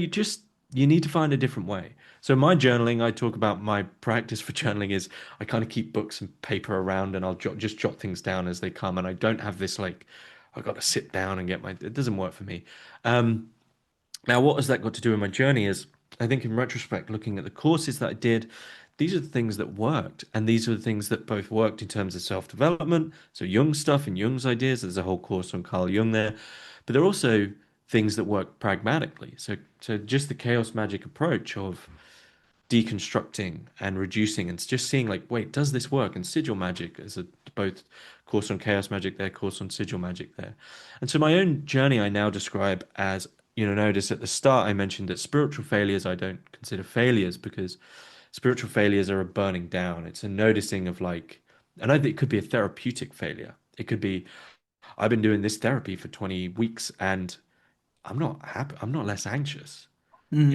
you need to find a different way. So my journaling, I talk about my practice for journaling is I kind of keep books and paper around and I'll just jot things down as they come. And I don't have this like, I got to sit down and get my, it doesn't work for me. Um, Now, what has that got to do with my journey is I think in retrospect, looking at the courses that I did, these are the things that worked. And these are the things that both worked in terms of self-development. So Jung stuff and Jung's ideas, there's a whole course on Carl Jung there. But there are also things that work pragmatically. So just the chaos magic approach of deconstructing and reducing and just seeing like, wait, does this work? And sigil magic is a both course on chaos magic there, course on sigil magic there. And so my own journey I now describe as, notice at the start I mentioned that spiritual failures I don't consider failures because spiritual failures are a burning down. It's a noticing of like, and I think it could be a therapeutic failure. It could be, I've been doing this therapy for 20 weeks and I'm not happy, I'm not less anxious. Hmm.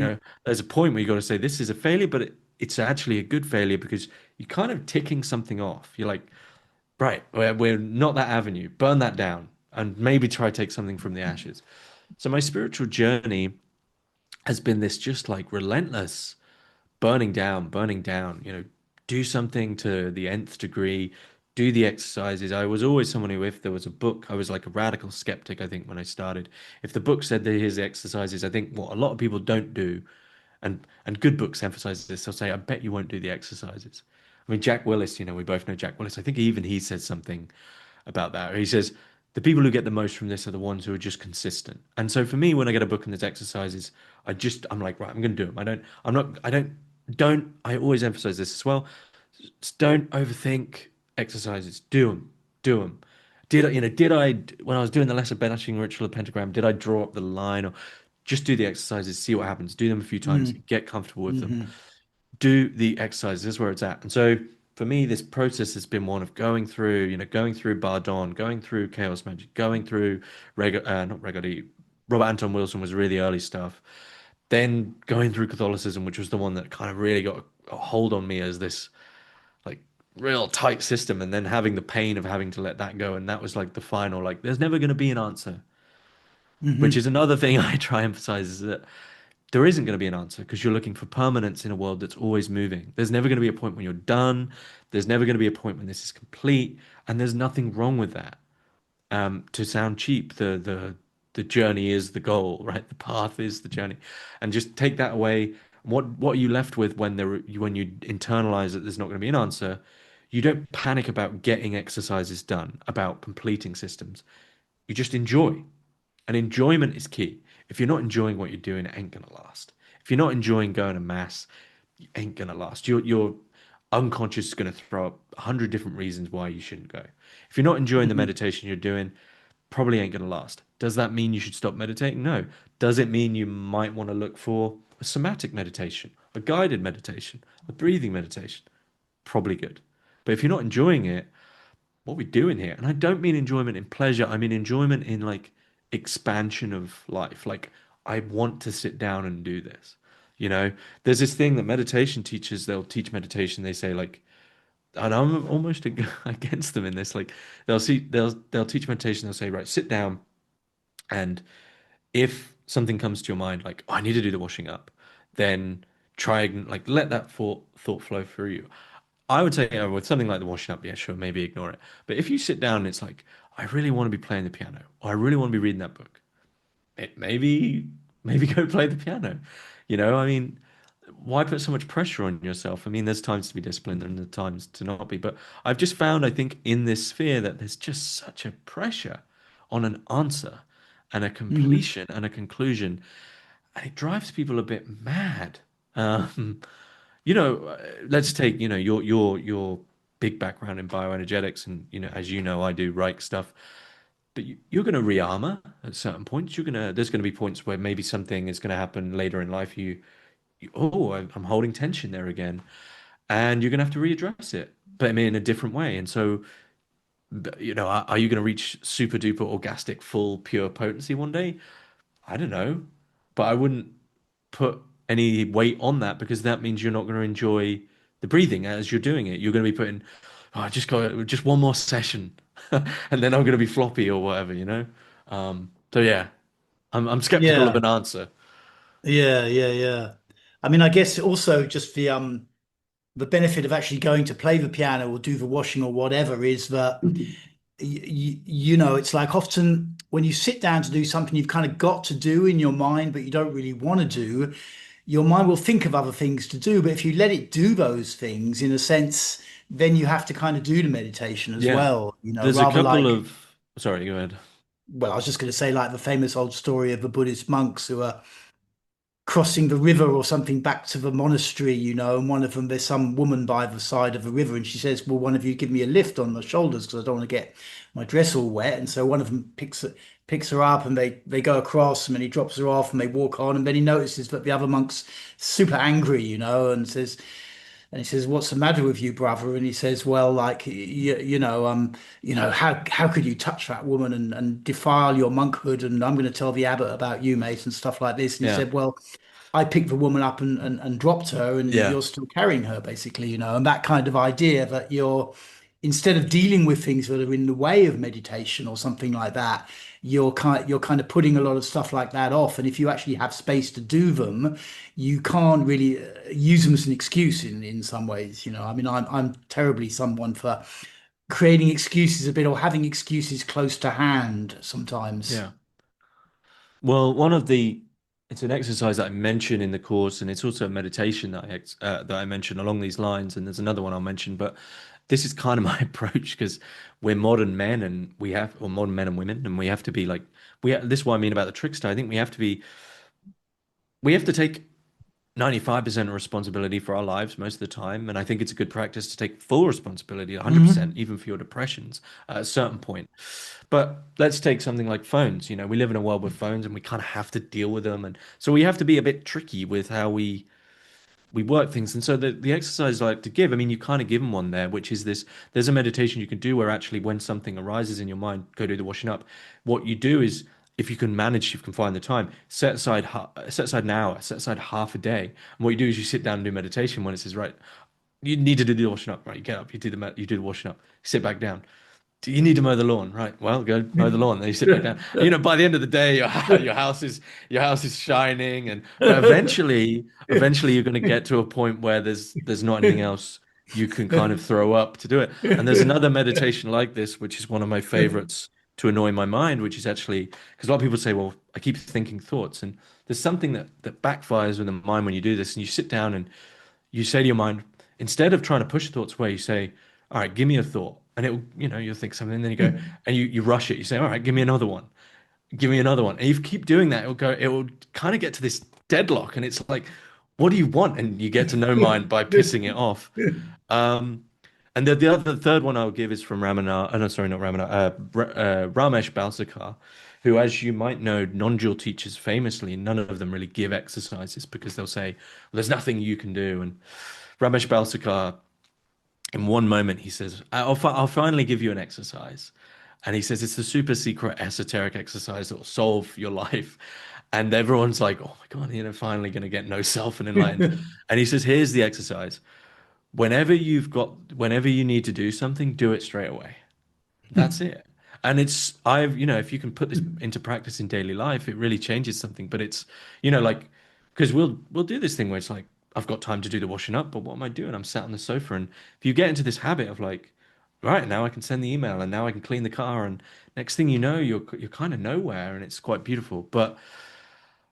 There's a point where you got to say this is a failure, but it's actually a good failure because you're kind of ticking something off. You're like, right, we're not that avenue. Burn that down and maybe try to take something from the ashes. So my spiritual journey has been this just like relentless burning down, do something to the nth degree, do the exercises. I was always someone who, if there was a book, I was like a radical skeptic, I think, when I started. If the book said that here's the exercises, I think what a lot of people don't do, and good books emphasize this, they'll say, I bet you won't do the exercises. I mean, Jack Willis, we both know Jack Willis. I think even he said something about that. He says the people who get the most from this are the ones who are just consistent. And so for me, when I get a book and there's exercises, I'm like, right, I'm going to do them. I always emphasize this as well. Just don't overthink exercises. Do them. When I was doing the lesser banishing ritual of pentagram, did I draw up the line or just do the exercises, see what happens, do them a few times, get comfortable with them, Hmm. do the exercises. This is where it's at. And so for me, this process has been one of going through Bardon, going through Chaos Magic, going through not Regardie. Robert Anton Wilson was really early stuff. Then going through Catholicism, which was the one that kind of really got a hold on me as this like real tight system, and then having the pain of having to let that go. And that was like the final, like, there's never going to be an answer, which Hmm. is another thing I try and emphasize is that there isn't going to be an answer because you're looking for permanence in a world that's always moving. There's never going to be a point when you're done. There's never going to be a point when this is complete, and there's nothing wrong with that. To sound cheap, the journey is the goal, right? The path is the journey, and just take that away. What are you left with when you internalize that there's not going to be an answer? You don't panic about getting exercises done, about completing systems. You just enjoy. And enjoyment is key. If you're not enjoying what you're doing, it ain't gonna last. If you're not enjoying going to mass, you ain't gonna last. Your unconscious is gonna throw up 100 different reasons why you shouldn't go. If you're not enjoying the Hmm. meditation you're doing, probably ain't gonna last. Does that mean you should stop meditating? No. Does it mean you might want to look for a somatic meditation, a guided meditation, a breathing meditation? Probably good. But if you're not enjoying it, what are we doing here? And I don't mean enjoyment in pleasure. I mean enjoyment in like expansion of life. Like I want to sit down and do this. There's this thing that meditation teachers, they'll teach meditation. They say like, and I'm almost against them in this. Like they'll teach meditation. They'll say, right, sit down, and if something comes to your mind, like, oh, I need to do the washing up, then try and like let that thought flow through you. I would say, with something like the washing up, yeah, sure, maybe ignore it. But if you sit down and it's like, I really want to be playing the piano, or I really want to be reading that book, maybe go play the piano. I mean, why put so much pressure on yourself? I mean, there's times to be disciplined and there's times to not be. But I've just found, I think, in this sphere that there's just such a pressure on an answer and a Hmm. completion and a conclusion, and it drives people a bit mad. Um, let's take, your big background in bioenergetics, and as I do Reich stuff. But you're going to re-armor at certain points. There's going to be points where maybe something is going to happen later in life. Oh, I'm holding tension there again, and you're going to have to readdress it, but I mean in a different way. And so, are you going to reach super duper orgastic, full, pure potency one day? I don't know, but I wouldn't put any weight on that because that means you're not going to enjoy the breathing as you're doing it. You're going to be putting, oh, I just got just one more session, and then I'm going to be floppy or whatever. So yeah, I'm skeptical of Yeah. an answer. Yeah, yeah, yeah. I mean, I guess also just the benefit of actually going to play the piano or do the washing or whatever is that you know, it's like often when you sit down to do something you've kind of got to do in your mind, but you don't really want to do, your mind will think of other things to do. But if you let it do those things, in a sense, then you have to kind of do the meditation as Yeah. well, you know, There's a rather couple like, of, sorry, go ahead. well, I was just going to say like the famous old story of the Buddhist monks who are crossing the river or something back to the monastery, you know, and one of them, there's some woman by the side of the river, and she says, "Will one of you give me a lift on the shoulders because I don't want to get my dress all wet?" And so one of them picks her up, and they go across, and then he drops her off, and they walk on, and then he notices that the other monk's super angry, you know, and he says, "What's the matter with you, brother?" And he says, "Well, like you know, how could you touch that woman and defile your monkhood? And I'm going to tell the abbot about you, mate, and stuff like this." And he Yeah. said, "Well, I picked the woman up and dropped her, and Yeah. you're still carrying her, basically, you know." And that kind of idea that you're, instead of dealing with things that are in the way of meditation or something like that, you're kind of putting a lot of stuff like that off. And if you actually have space to do them, you can't really use them as an excuse in some ways, you know. I mean, I'm terribly someone for creating excuses a bit or having excuses close to hand sometimes. Yeah. Well, one of the it's an exercise that I mention in the course, and it's also a meditation that I mention along these lines. And there's another one I'll mention, but this is kind of my approach because we're modern men, and we have, or modern men and women, and we have to be like this is what I mean about the trickster. I think we have to take 95% of responsibility for our lives most of the time. And I think it's a good practice to take full responsibility, 100%, Mhm. even for your depressions at a certain point. But let's take something like phones. You know, we live in a world with phones and we kind of have to deal with them. And so we have to be a bit tricky with how we work things. And so the exercise I like to give, I mean, you kind of given one there, which is this, there's a meditation you can do where actually when something arises in your mind, go do the washing up. What you do is, if you can manage, you can find the time, set aside an hour, set aside half a day. And what you do is you sit down and do meditation when it says, right, you need to do the washing up, right? You get up, you do the washing up, sit back down. Do you need to mow the lawn? Right. Well, go mow the lawn. Then you sit back down. You know, by the end of the day, your house is shining, and but eventually, you're going to get to a point where there's not anything else you can kind of throw up to do it. And there's another meditation like this, which is one of my favorites to annoy my mind, which is actually because a lot of people say, "Well, I keep thinking thoughts," and there's something that backfires with the mind when you do this, and you sit down and you say to your mind, instead of trying to push thoughts away, you say, all right, give me a thought. And it'll, you know, you'll think something, and then you go and you rush it. You say, all right, give me another one. Give me another one. And if you keep doing that, it will kind of get to this deadlock. And it's like, what do you want? And you get to know mind by pissing it off. Um, and the third one I'll give is from Ramana, no, sorry, not Ramana, Ramesh Balsekar, who, as you might know, non-dual teachers famously, none of them really give exercises because they'll say, well, there's nothing you can do. And Ramesh Balsekar, in one moment, he says, I'll finally give you an exercise. And he says, it's a super secret esoteric exercise that will solve your life. And everyone's like, oh my God, you know, finally going to get no self and enlightened. And he says, here's the exercise. Whenever you need to do something, do it straight away. That's it. And you know, if you can put this into practice in daily life, it really changes something. But it's, you know, like, because we'll do this thing where it's like, I've got time to do the washing up, but what am I doing? I'm sat on the sofa. And if you get into this habit of like, right, now I can send the email and now I can clean the car, and next thing you know, you're kind of nowhere, and it's quite beautiful. But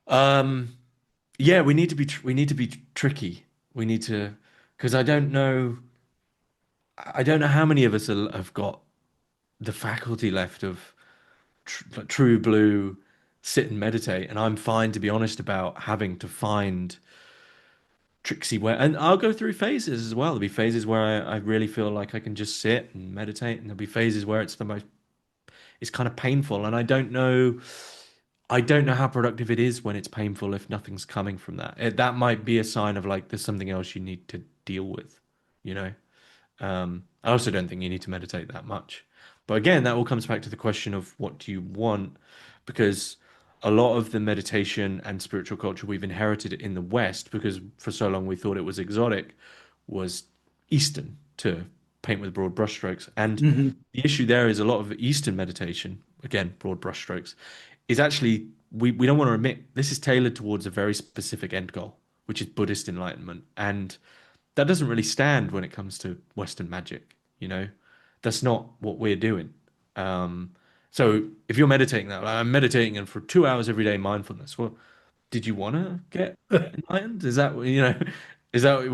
um, yeah, we need to be tricky. We need to, because I don't know how many of us have got the faculty left of like true blue sit and meditate. And I'm fine, to be honest, about having to find tricksy where, and I'll go through phases as well. There'll be phases where I really feel like I can just sit and meditate, and there'll be phases where it's kind of painful. And I don't know how productive it is when it's painful if nothing's coming from that. That might be a sign of like there's something else you need to deal with, you know? I also don't think you need to meditate that much. But again, that all comes back to the question of what do you want? Because a lot of the meditation and spiritual culture we've inherited in the West, because for so long we thought it was exotic, was Eastern, to paint with broad brushstrokes. And Mhm. the issue there is a lot of Eastern meditation, again, broad brushstrokes, is actually we don't want to admit this is tailored towards a very specific end goal, which is Buddhist enlightenment. And that doesn't really stand when it comes to Western magic, you know? That's not what we're doing. Um, so if you're meditating now, like I'm meditating and for 2 hours every day mindfulness, well, did you want to get enlightened? Is that, is that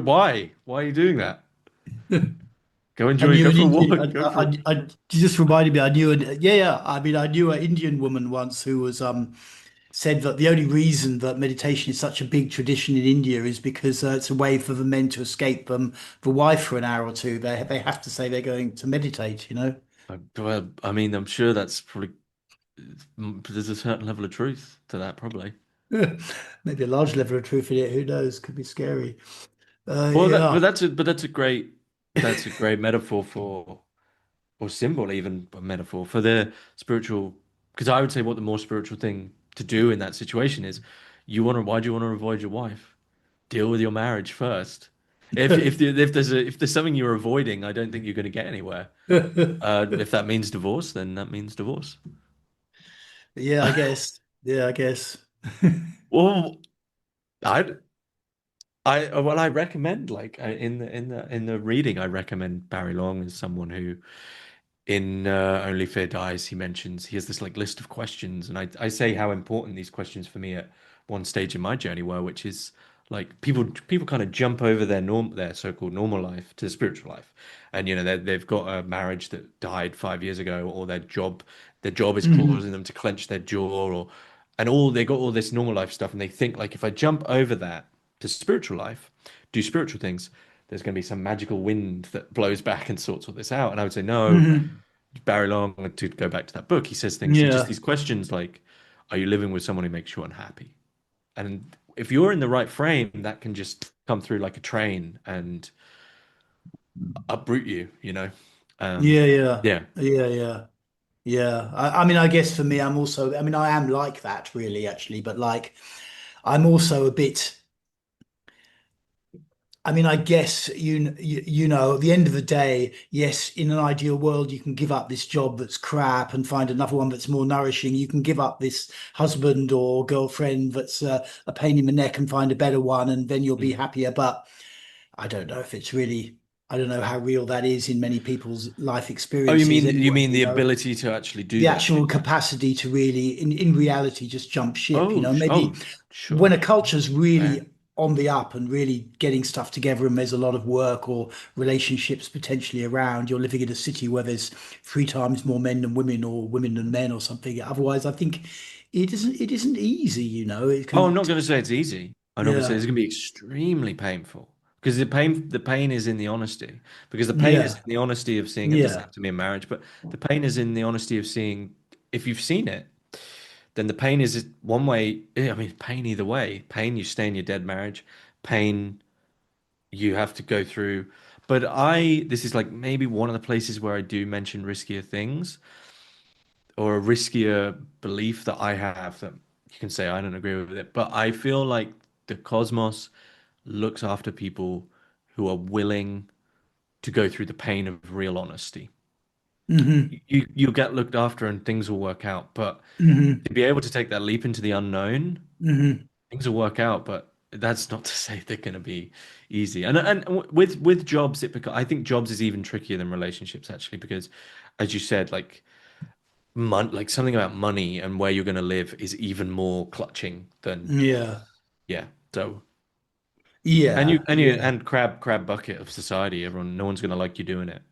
why? Why are you doing that? Go I enjoy, knew go an for a Indian. walk, go for. You just reminded me. I knew an yeah, yeah. I mean, I knew an Indian woman once who was said that the only reason that meditation is such a big tradition in India is because it's a way for the men to escape the wife for an hour or two. They have to say they're going to meditate. You know, Well, I mean, I'm sure that's probably there's a certain level of truth to that, probably. maybe a large level of truth in it. Who knows? Could be scary. Well, Yeah. but that's a great metaphor for or symbol even a metaphor for the spiritual. Because I would say what the more spiritual thing to do in that situation is, why do you want to avoid your wife? Deal with your marriage first. If there's something you're avoiding, I don't think you're going to get anywhere. If that means divorce, then that means divorce. Yeah, I guess. Yeah, I guess. Well, I I recommend like in the reading, I recommend Barry Long as someone who in Only Fear Dies, he mentions he has this like list of questions, and I say how important these questions for me at one stage in my journey were, which is like people kind of jump over their so-called normal life to the spiritual life, and they've got a marriage that died 5 years ago, or their job is Hmm. causing them to clench their jaw, or and all they got all this normal life stuff, and they think like if I jump over that to spiritual life, do spiritual things, there's going to be some magical wind that blows back and sorts all this out. And I would say, no, Hmm. Barry Long, to go back to that book, he says things, just Yeah. these questions like, are you living with someone who makes you unhappy? And if you're in the right frame, that can just come through like a train and uproot you, you know? Um, Yeah, yeah. yeah. Yeah, yeah. Yeah. I mean, I guess for me, I'm also, I mean, I am like that really, actually, but like, I'm also a bit, I mean, I guess you know, at the end of the day, yes, in an ideal world, you can give up this job that's crap and find another one that's more nourishing. You can give up this husband or girlfriend that's a pain in the neck and find a better one, and then you'll be Mm. happier. But I don't know if it's really, I don't know how real that is in many people's life Oh, you experiences mean you anyway, mean you the know? ability to actually do The that, you actual mean? capacity to really, in reality, just jump ship, you Oh, know? Maybe when sure. a culture's Fair. really on the up and really getting stuff together and there's a lot of work or relationships potentially around, you're living in a city where there's 3 times more men than women or women than men or something. Otherwise, I think it isn't easy, you know? It Oh, I'm can, not going to say it's easy. I'm not going to say yeah, it's going to be extremely painful because the pain is in the honesty. Because the pain is yeah, in the honesty of seeing, and the same yeah, to me in marriage, but the pain is in the honesty of seeing if you've seen it, then the pain is one way. I mean, pain either way. Pain, you stay in your dead marriage. Pain, you have to go through. But this is like maybe one of the places where I do mention riskier things or a riskier belief that I have that you can say I don't agree with it, but I feel like the cosmos looks after people who are willing to go through the pain of real honesty. hmm You get looked after and things will work out, but hmm to be able to take that leap into the unknown, hmm things will work out, but that's not to say they're going to be easy. And with jobs, I think jobs is even trickier than relationships actually, because as you said, like something about money and where you're going to live is even more clutching than yeah, yeah. So yeah, yeah, and crab bucket of society. No one's going to like you doing it.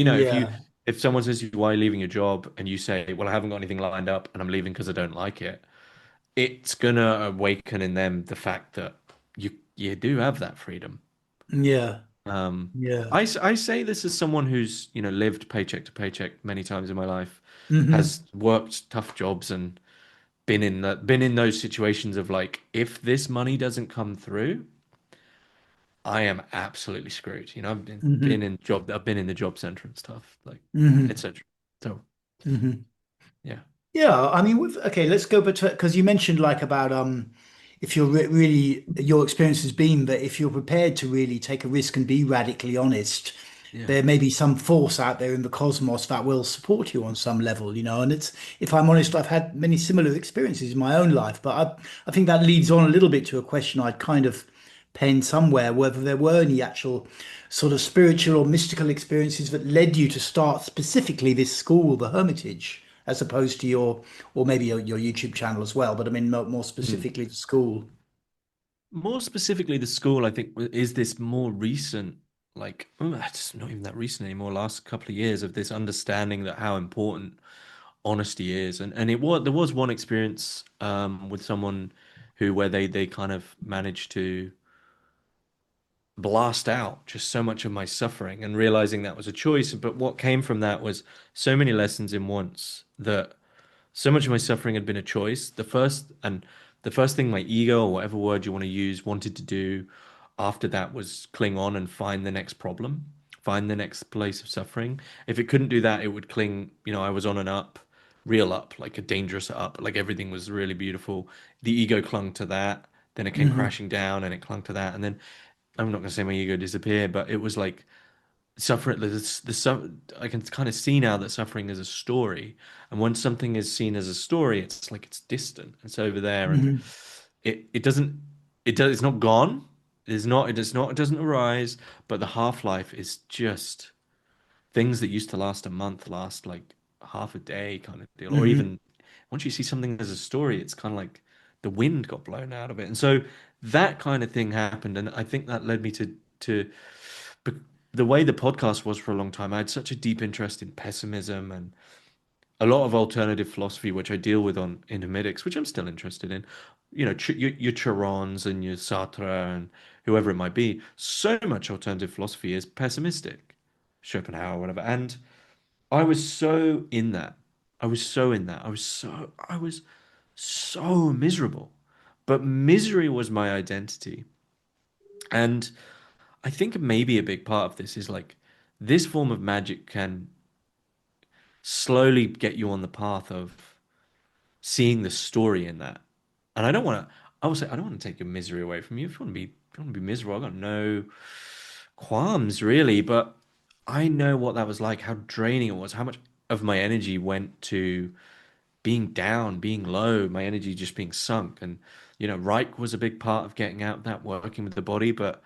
yeah, If someone says to you, why are you leaving your job, and you say, well, I haven't got anything lined up and I'm leaving because I don't like it, it's gonna awaken in them the fact that you do have that freedom. yeah, Um, yeah. I say this as someone who's lived paycheck to paycheck many times in my life, Hmm. has worked tough jobs and been in those situations of like, if this money doesn't come through, I am absolutely screwed. Hmm. I've been in the job center and stuff, like, Hmm. etc. So hmm yeah. Yeah, I mean, okay, let's go back to because you mentioned like about if you're really your experience has been that if you're prepared to really take a risk and be radically honest, Yeah. there may be some force out there in the cosmos that will support you on some level, and if I'm honest, I've had many similar experiences in my own life, but I think that leads on a little bit to a question I'd kind of penned somewhere, whether there were any actual sort of spiritual or mystical experiences that led you to start specifically this school, the Hermitage, as opposed to or maybe your YouTube channel as well, but I mean more Mm. specifically the school. More specifically, the school, I think, is this more recent, like, it's not even that recent anymore, last couple of years of this understanding that how important honesty is. And there was one experience with someone who where they kind of managed to blast out just so much of my suffering and realizing that was a choice. But what came from that was so many lessons in once that so much of my suffering had been a choice. The first thing my ego, or whatever word you want to use, wanted to do after that was cling on and find the next problem, find the next place of suffering. If it couldn't do that, it would cling, I was on an up, real up, like a dangerous up, like everything was really beautiful. The ego clung to that, then it came Hmm. crashing down and it clung to that. And then I'm not going to say my ego disappeared, but it was like suffering I can kind of see now that suffering is a story, and when something is seen as a story, it's like it's distant, it's over there, and Hmm. it's not gone. It doesn't arise, but the half-life is just things that used to last a month last like half a day kind of deal. Or Hmm. even once you see something as a story, it's kind of like the wind got blown out of it. And so that kind of thing happened. And I think that led me to but the way the podcast was for a long time. I had such a deep interest in pessimism and a lot of alternative philosophy, which I deal with on in Hermitix, which I'm still interested in. Your Charons and your Sartre and whoever it might be. So much alternative philosophy is pessimistic, Schopenhauer, whatever. And I was so in that. I was so in that. I was so miserable. But misery was my identity. And I think maybe a big part of this is like this form of magic can slowly get you on the path of seeing the story in that. And I will say, I don't want to take your misery away from you. If you want to be miserable, I've got no qualms really, but I know what that was like, how draining it was, how much of my energy went to being down, being low, my energy just being sunk. And, Reich was a big part of getting out of that, working with the body. But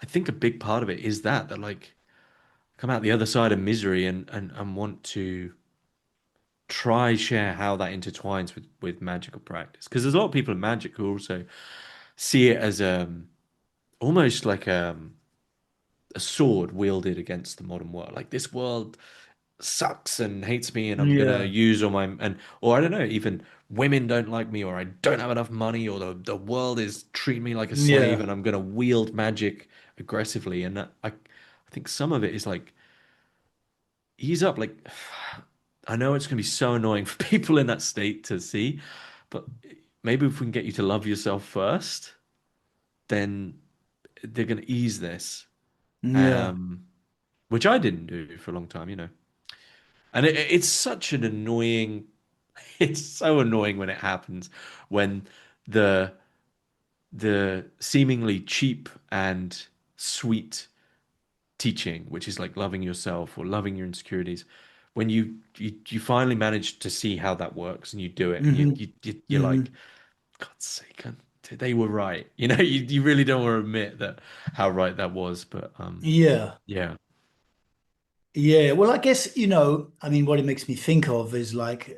I think a big part of it is that like come out the other side of misery and want to try share how that intertwines with magical practice. Because there's a lot of people in magic who also see it as almost like a sword wielded against the modern world. Like this world sucks and hates me and I'm gonna Yeah. use all my and or I don't know, even women don't like me or I don't have enough money or the world is treating me like a slave Yeah. and I'm gonna wield magic aggressively. And I think some of it is like ease up. Like I know it's gonna be so annoying for people in that state to see, but maybe if we can get you to love yourself first, then they're gonna ease this. Yeah. Um, which I didn't do for a long time. And it's such an annoying, it's so annoying when it happens when the the seemingly cheap and sweet teaching, which is like loving yourself or loving your insecurities, when you finally manage to see how that works and you do it and Hmm. you're like, Hmm. God's sake, they were right. You really don't want to admit that how right that was, but Yeah. yeah. Yeah. Well, I guess, I mean, what it makes me think of is like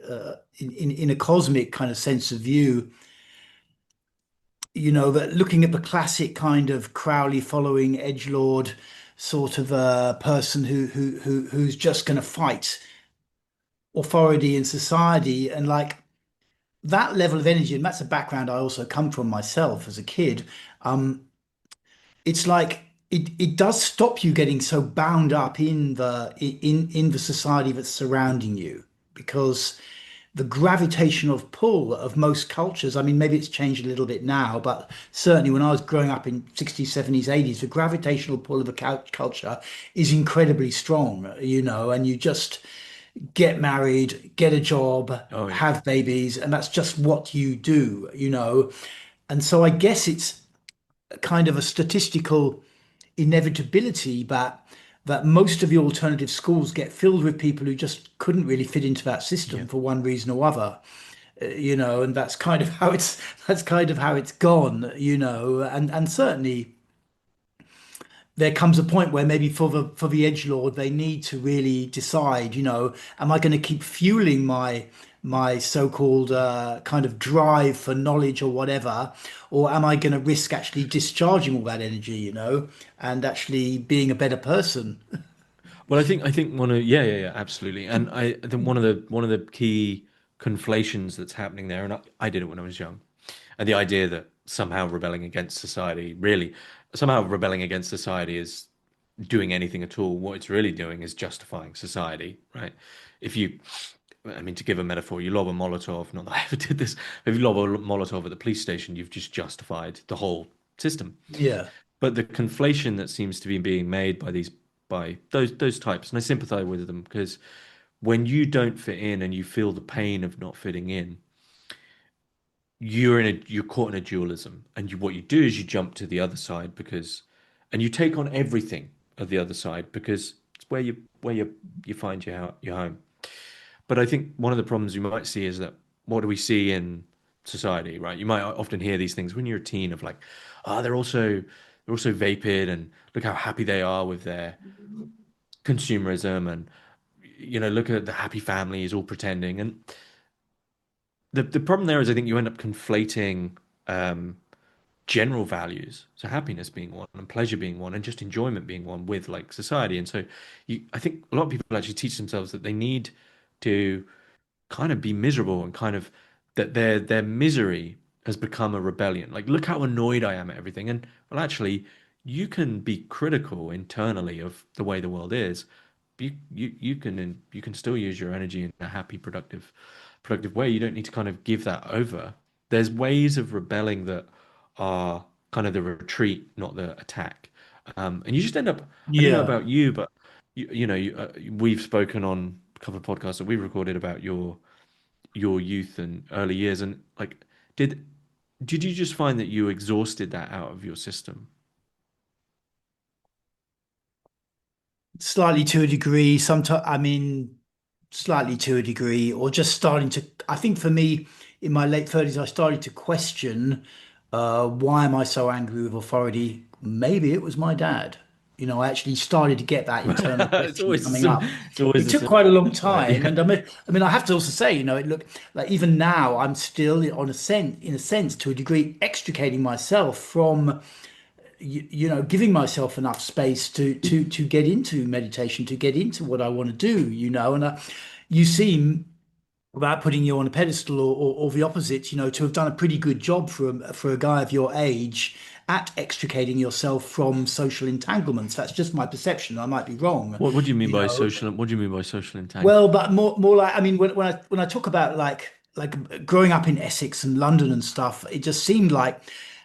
in a cosmic kind of sense of view, that looking at the classic kind of Crowley following edgelord sort of person who's just going to fight authority in society and like that level of energy, and that's a background I also come from myself as a kid. Um, it's like it does stop you getting so bound up in the society that's surrounding you because the gravitational pull of most cultures, I mean, maybe it's changed a little bit now, but certainly when I was growing up in 60s, 70s, 80s, the gravitational pull of a culture is incredibly strong, and you just get married, get a job, Oh yeah. have babies, and that's just what you do. And so I guess it's kind of a statistical inevitability that that most of the alternative schools get filled with people who just couldn't really fit into that Yeah. system for one reason or other. And that's kind of how it's gone, and certainly there comes a point where maybe for the edgelord they need to really decide, am I going to keep fueling my so-called kind of drive for knowledge or whatever, or am I going to risk actually discharging all that energy, and actually being a better person? Well, I think one of yeah, absolutely. And I think one of the key conflations that's happening there, and I did it when I was young, and the idea that somehow rebelling against society, really, somehow rebelling against society is doing anything at all. What it's really doing is justifying society, right? If you, I mean, to give a metaphor, you lob a Molotov, not that I ever did this, if you lob a Molotov at the police station, you've just justified the whole system. Yeah. But the conflation that seems to be being made by those types, and I sympathize with them because when you don't fit in and you feel the pain of not fitting in, you're caught in a dualism, and what you do is you jump to the other side because, and you take on everything of the other side because it's where you find your home. But I think one of the problems you might see is that what do we see in society, right? You might often hear these things when you're a teen of like, ah, they're also vapid and look how happy they are with their consumerism and look at the happy families all pretending. And the problem there is I think you end up conflating um, general values, so happiness being one and pleasure being one and just enjoyment being one with like society. And so I think a lot of people actually teach themselves that they need to kind of be miserable and kind of that their misery has become a rebellion. Like, look how annoyed I am at everything. And well, actually, you can be critical internally of the way the world is. You can still use your energy in a happy, productive way. You don't need to kind of give that over. There's ways of rebelling that are kind of the retreat, not the attack. And you just end up. I don't know Yeah. about you, but we've spoken on a couple of podcasts that we recorded about your youth and early years and like did did you just find that you exhausted that out of your system? Slightly to a degree. Sometimes, I mean, slightly to a degree, or just starting to. I think for me, in my late 30s, I started to question why am I so angry with authority? Maybe it was my dad. I actually started to get that internal It's question always a coming sim up. it's always It a took simple quite a long answer, right? time, Yeah. and I mean, I have to also say, it looked like even now I'm still in a sense, to a degree, extricating myself from giving myself enough space to get into meditation, to get into what I want to do, and you seem, without putting you on a pedestal or the opposite, to have done a pretty good job for a guy of your age at extricating yourself from social entanglements. That's just my perception. I might be wrong, What do you mean you by know. social what do you mean by social entanglement? Well, but more like, I mean, when I talk about like growing up in Essex and London and stuff, it just seemed like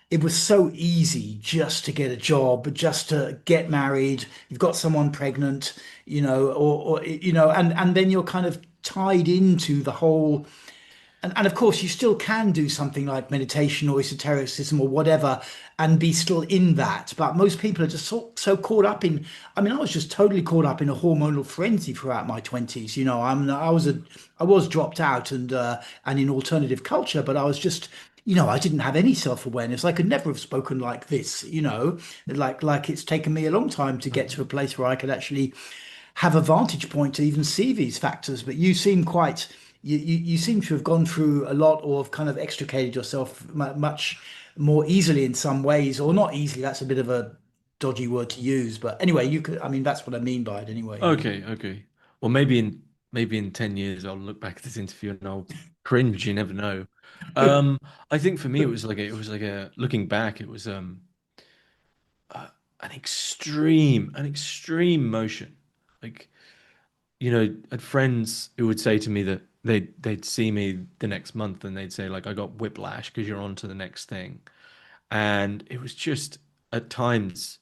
it was so easy just to get a job, just to get married. You've got someone pregnant, and then you're kind of tied into the whole. And of course, you still can do something like meditation or esotericism or whatever and be still in that. But most people are just so caught up in, I mean, I was just totally caught up in a hormonal frenzy throughout my 20s. I was dropped out and in alternative culture, but I was just, I didn't have any self-awareness. I could never have spoken like this, like it's taken me a long time to get to a place where I could actually have a vantage point to even see these factors. But you seem to have gone through a lot or have kind of extricated yourself much more easily in some ways, or not easily. That's a bit of a dodgy word to use, but anyway, I mean, that's what I mean by it anyway, Okay. Well, maybe in 10 years I'll look back at this interview and I'll cringe, you never know. Um I think for me it was like a looking back, it was an extreme motion. Like I had friends who would say to me that they'd see me the next month and they'd say like I got whiplash because you're on to the next thing. And it was just at times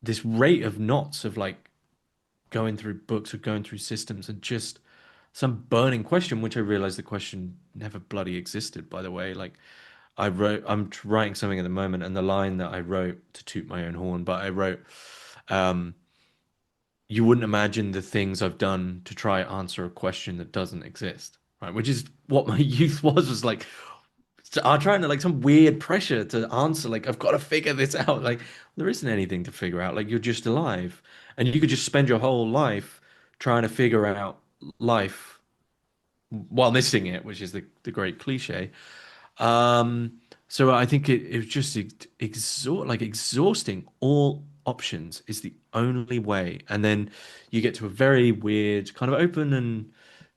this rate of knots of like going through books or going through systems and just some burning question, which I realized the question never bloody existed, by the way. Like I'm writing something at the moment, and the line that I wrote to toot my own horn, but I wrote, you wouldn't imagine the things I've done to try answer a question that doesn't exist, right? Which is what my youth was like I'm trying to like some weird pressure to answer, like I've got to figure this out. Like there isn't anything to figure out. Like you're just alive, and you could just spend your whole life trying to figure out life while missing it, which is the great cliche. Um, so I think it was just exhausting. All options is the only way, and then you get to a very weird, kind of open and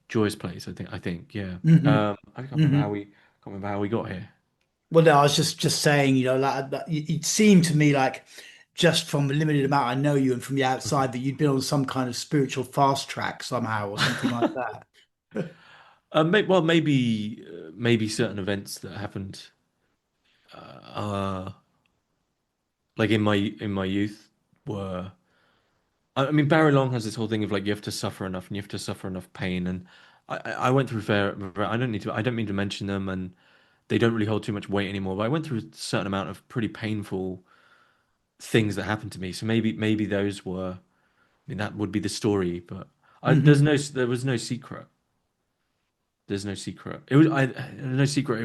joyous place. I think, yeah. Hmm. I can't remember Hmm. how we got here. Well, no, I was just saying, like it seemed to me like just from the limited amount I know you and from the outside that you'd been on some kind of spiritual fast track somehow or something like that. Maybe certain events that happened, uh, like in my youth, were. I mean, Barry Long has this whole thing of like you have to suffer enough and you have to suffer enough pain, and I went through fair. I don't mean to mention them, and they don't really hold too much weight anymore. But I went through a certain amount of pretty painful things that happened to me. So maybe those were. I mean, that would be the story, but Hmm. there was no secret. There's no secret. It was no secret.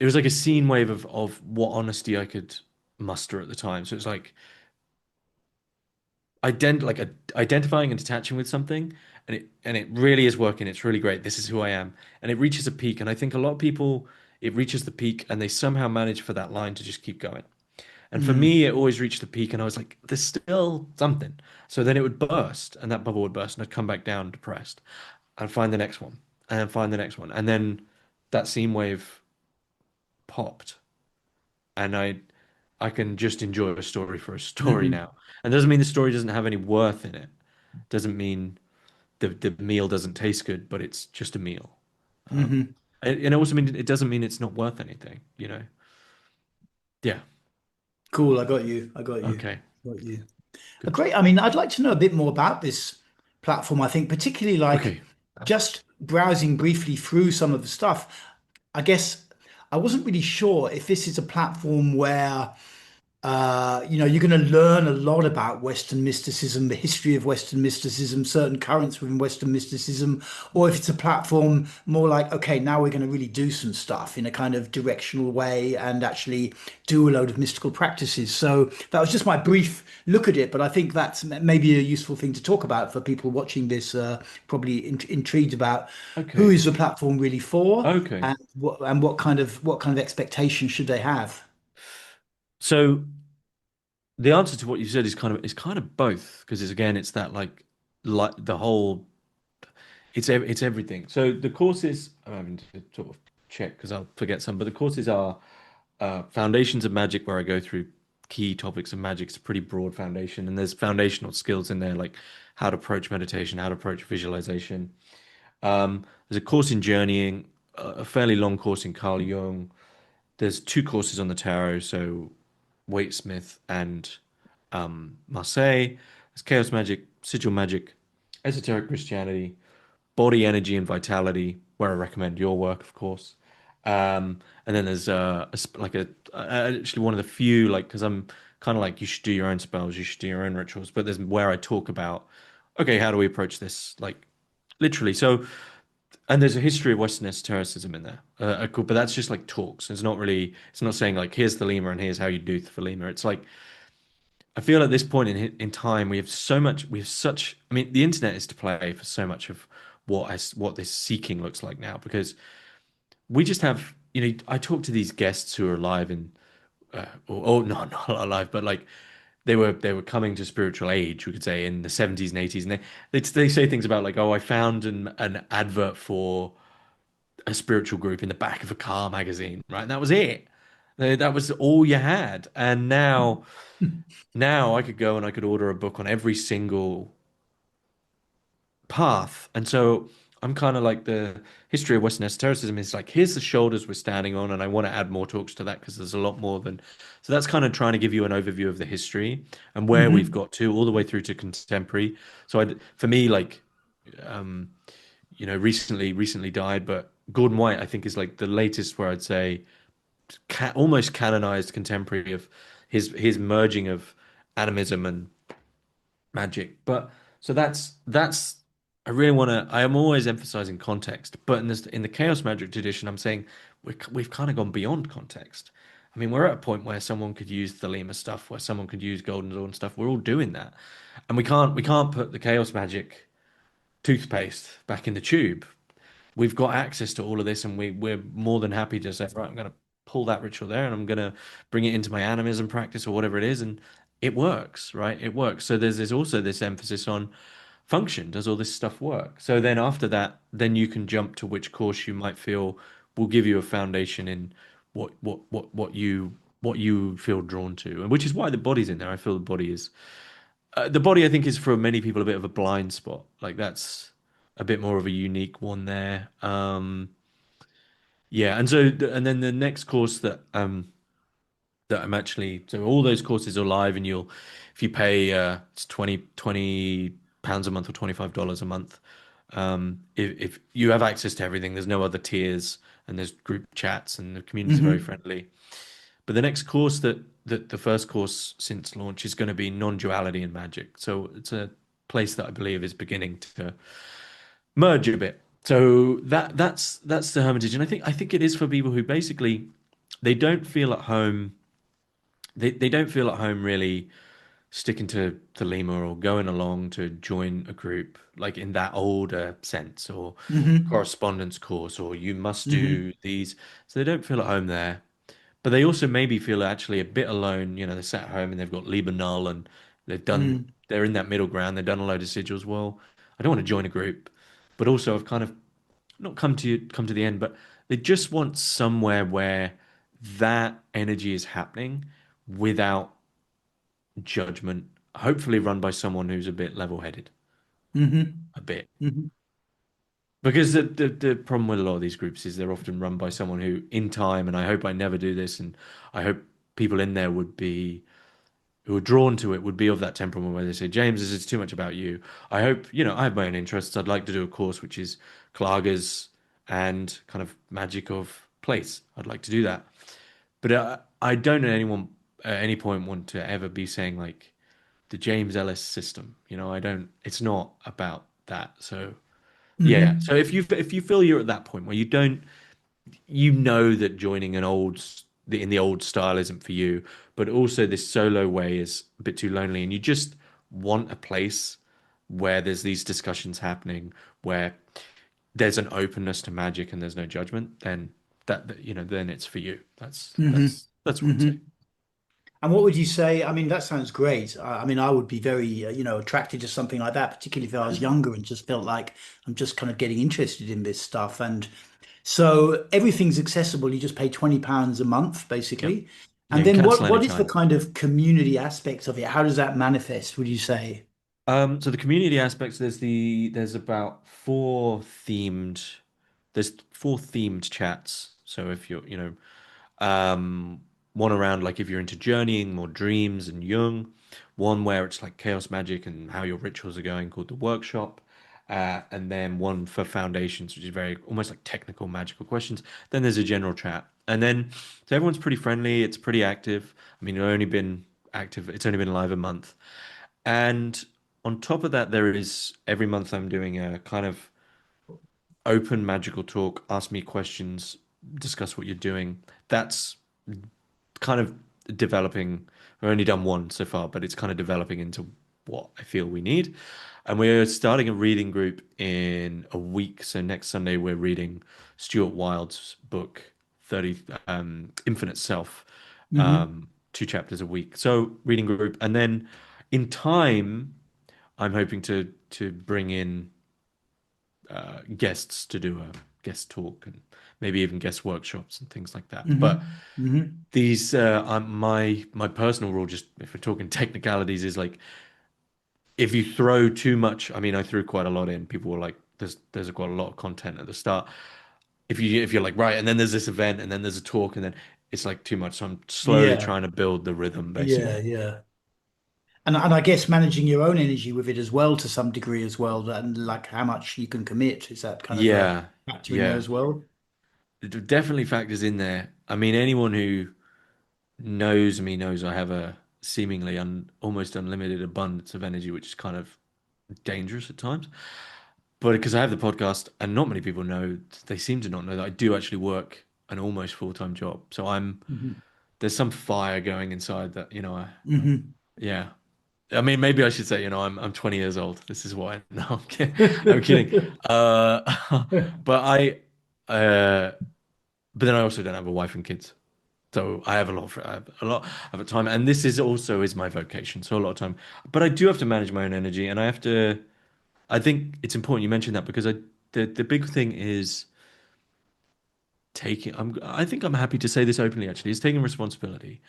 It was like a scene wave of what honesty I could muster at the time. So it's like identifying and detaching with something, and it really is working. It's really great. This is who I am, and it reaches a peak. And I think a lot of people, it reaches the peak, and they somehow manage for that line to just keep going. And for Mm. me, it always reached the peak, and I was like, there's still something. So then it would burst, and that bubble would burst, and I'd come back down depressed, and find the next one, and find the next one, and then that scene wave popped, and I can just enjoy a story for a story Hmm. now. And doesn't mean the story doesn't have any worth in it. Doesn't mean the meal doesn't taste good, but it's just a meal. Um, Hmm. and it also mean it doesn't mean it's not worth anything, you know? Yeah. Cool. I got you. I got you. Okay. Got you. Good. Great. I mean, I'd like to know a bit more about this platform. I think particularly like Okay. just browsing briefly through some of the stuff. I guess I wasn't really sure if this is a platform where you're going to learn a lot about Western mysticism, the history of Western mysticism, certain currents within Western mysticism, or if it's a platform more like, okay, now we're going to really do some stuff in a kind of directional way and actually do a load of mystical practices. So that was just my brief look at it, but I think that's maybe a useful thing to talk about for people watching this, probably intrigued about who Okay. is the platform really for Okay. and what kind of expectations should they have? So the answer to what you said is kind of both because it's that like the whole it's everything. So the courses I'm having to sort of check because I'll forget some, but the courses are Foundations of Magic, where I go through key topics of magic. It's a pretty broad foundation, and there's foundational skills in there, like how to approach meditation, how to approach visualization. There's a course in journeying, a fairly long course in Carl Jung. There's two courses on the tarot, so Waitsmith and Marseille. There's Chaos Magic, Sigil Magic, Esoteric Christianity, Body Energy and Vitality, where I recommend your work, of course. And then there's actually one of the few like because I'm kind of like you should do your own spells, you should do your own rituals, but there's where I talk about okay, how do we approach this like literally. So and there's a history of Western esotericism in there, cool, but that's just like talks. It's not saying like here's the lemma and here's how you do the lemma. It's like I feel at this point in time we have such. I mean, the internet is to play for so much of what this seeking looks like now because we just have, I talk to these guests who are alive in, no, not alive, but like they were coming to spiritual age, we could say, in the 70s and 80s, and they say things about like, oh, I found an advert for a spiritual group in the back of a car magazine, right? And that was it. That was all you had. And now I could go and I could order a book on every single path. And so I'm kind of like the history of Western esotericism is like, here's the shoulders we're standing on. And I want to add more talks to that because there's a lot more than. So that's kind of trying to give you an overview of the history and where we've Hmm. got to all the way through to contemporary. So for me, like, um, recently died, but Gordon White, I think, is like the latest where I'd say almost canonized contemporary of his merging of animism and magic. But so that's I really want to. I am always emphasizing context, but in the chaos magic tradition, I'm saying we've kind of gone beyond context. I mean, we're at a point where someone could use Thelema stuff, where someone could use Golden Dawn stuff. We're all doing that, and we can't put the chaos magic toothpaste back in the tube. We've got access to all of this, and we're more than happy to say, right, I'm going to pull that ritual there, and I'm going to bring it into my animism practice or whatever it is, and it works, right? It works. So there's also this emphasis on function. Does all this stuff work? So then after that, then you can jump to which course you might feel will give you a foundation in what you feel drawn to, and which is why the body's in there. I feel the body, I think, is for many people a bit of a blind spot. Like that's a bit more of a unique one there. Yeah, and then the next course that I'm actually so all those courses are live, and you'll if you pay it's 20 pounds a month or $25 a month. If you have access to everything, there's no other tiers, and there's group chats, and the communities are very Hmm. friendly. But the next course that the first course since launch is going to be non-duality and magic. So it's a place that I believe is beginning to merge a bit. So that's the Hermitage, and I think it is for people who basically they don't feel at home. They don't feel at home really sticking to Lima or going along to join a group like in that older sense or Hmm. correspondence course or you must Hmm. do these. So they don't feel at home there. But they also maybe feel actually a bit alone. They're sat at home and they've got Liber Null and they're in that middle ground. They've done a load of sigils. Well, I don't want to join a group, but also I've kind of not come to the end, but they just want somewhere where that energy is happening without judgment, hopefully run by someone who's a bit level-headed, Hmm. a bit. Hmm. Because the problem with a lot of these groups is they're often run by someone who, in time, and I hope I never do this, and I hope people in there would be who are drawn to it would be of that temperament where they say, James, this is too much about you. I hope, I have my own interests. I'd like to do a course which is Klager's and kind of magic of place. I'd like to do that. But I don't at anyone at any point want to ever be saying like the James Ellis system. I don't, it's not about that. So yeah. Hmm. So if you feel you're at that point where you don't that joining in the old style isn't for you, but also this solo way is a bit too lonely, and you just want a place where there's these discussions happening, where there's an openness to magic and there's no judgment, then then it's for you. That's Hmm. that's that's what I'd Hmm. say. And what would you say? I mean, that sounds great. I mean, I would be very, attracted to something like that, particularly if I was younger and just felt like I'm just kind of getting interested in this stuff. And so everything's accessible. You just pay £20 a month, Yeah, basically. yeah, And and then what, cancel what is the anytime. kind of community aspect of it? How does that manifest, would you say? So the community aspects, there's about four themed chats. So if you're, one around like if you're into journeying or dreams and Jung, one where it's like chaos magic and how your rituals are going called the workshop, and then one for foundations, which is very almost like technical magical questions. Then there's a general chat, and then so everyone's pretty friendly. It's pretty active. I mean, it's only been live a month, and on top of that, there is every month I'm doing a kind of open magical talk, ask me questions, discuss what you're doing. That's kind of developing. We've only done one so far, but it's kind of developing into what I feel we need. And we're starting a reading group in a week. So next Sunday, we're reading Stuart Wilde's book, 30 Infinite Self, Hmm. 2 chapters a week. So reading group. And then in time, I'm hoping to bring in guests to do a guest talk and maybe even guest workshops and things like that. But Hmm. Hmm. these my personal rule, just if we're talking technicalities, is like if you throw too much. I mean, I threw quite a lot in. People were like, "There's quite a lot of content at the start." If you're like right, and then there's this event, and then there's a talk, and then it's like too much. So I'm slowly Yeah, trying to build the rhythm, yeah, basically. yeah. And I guess managing your own energy with it as well to some degree as well, and like how much you can commit, is that kind of a Yeah, factor in there yeah. as well? It definitely factors in there. I mean, anyone who knows me knows I have a seemingly almost unlimited abundance of energy, which is kind of dangerous at times. But because I have the podcast, and not many people know, they seem to not know that I do actually work an almost full-time job. So Hmm. there's some fire going inside that, Hmm. yeah. I mean, maybe I should say, I'm 20 years old. This is why. No, I'm kidding. I'm kidding. But uh, but then I also don't have a wife and kids. So I have a lot of time, and this is also is my vocation. So a lot of time, but I do have to manage my own energy, and I have to. I think it's important you mentioned that because the big thing is taking. I think I'm happy to say this openly. Actually, is taking responsibility,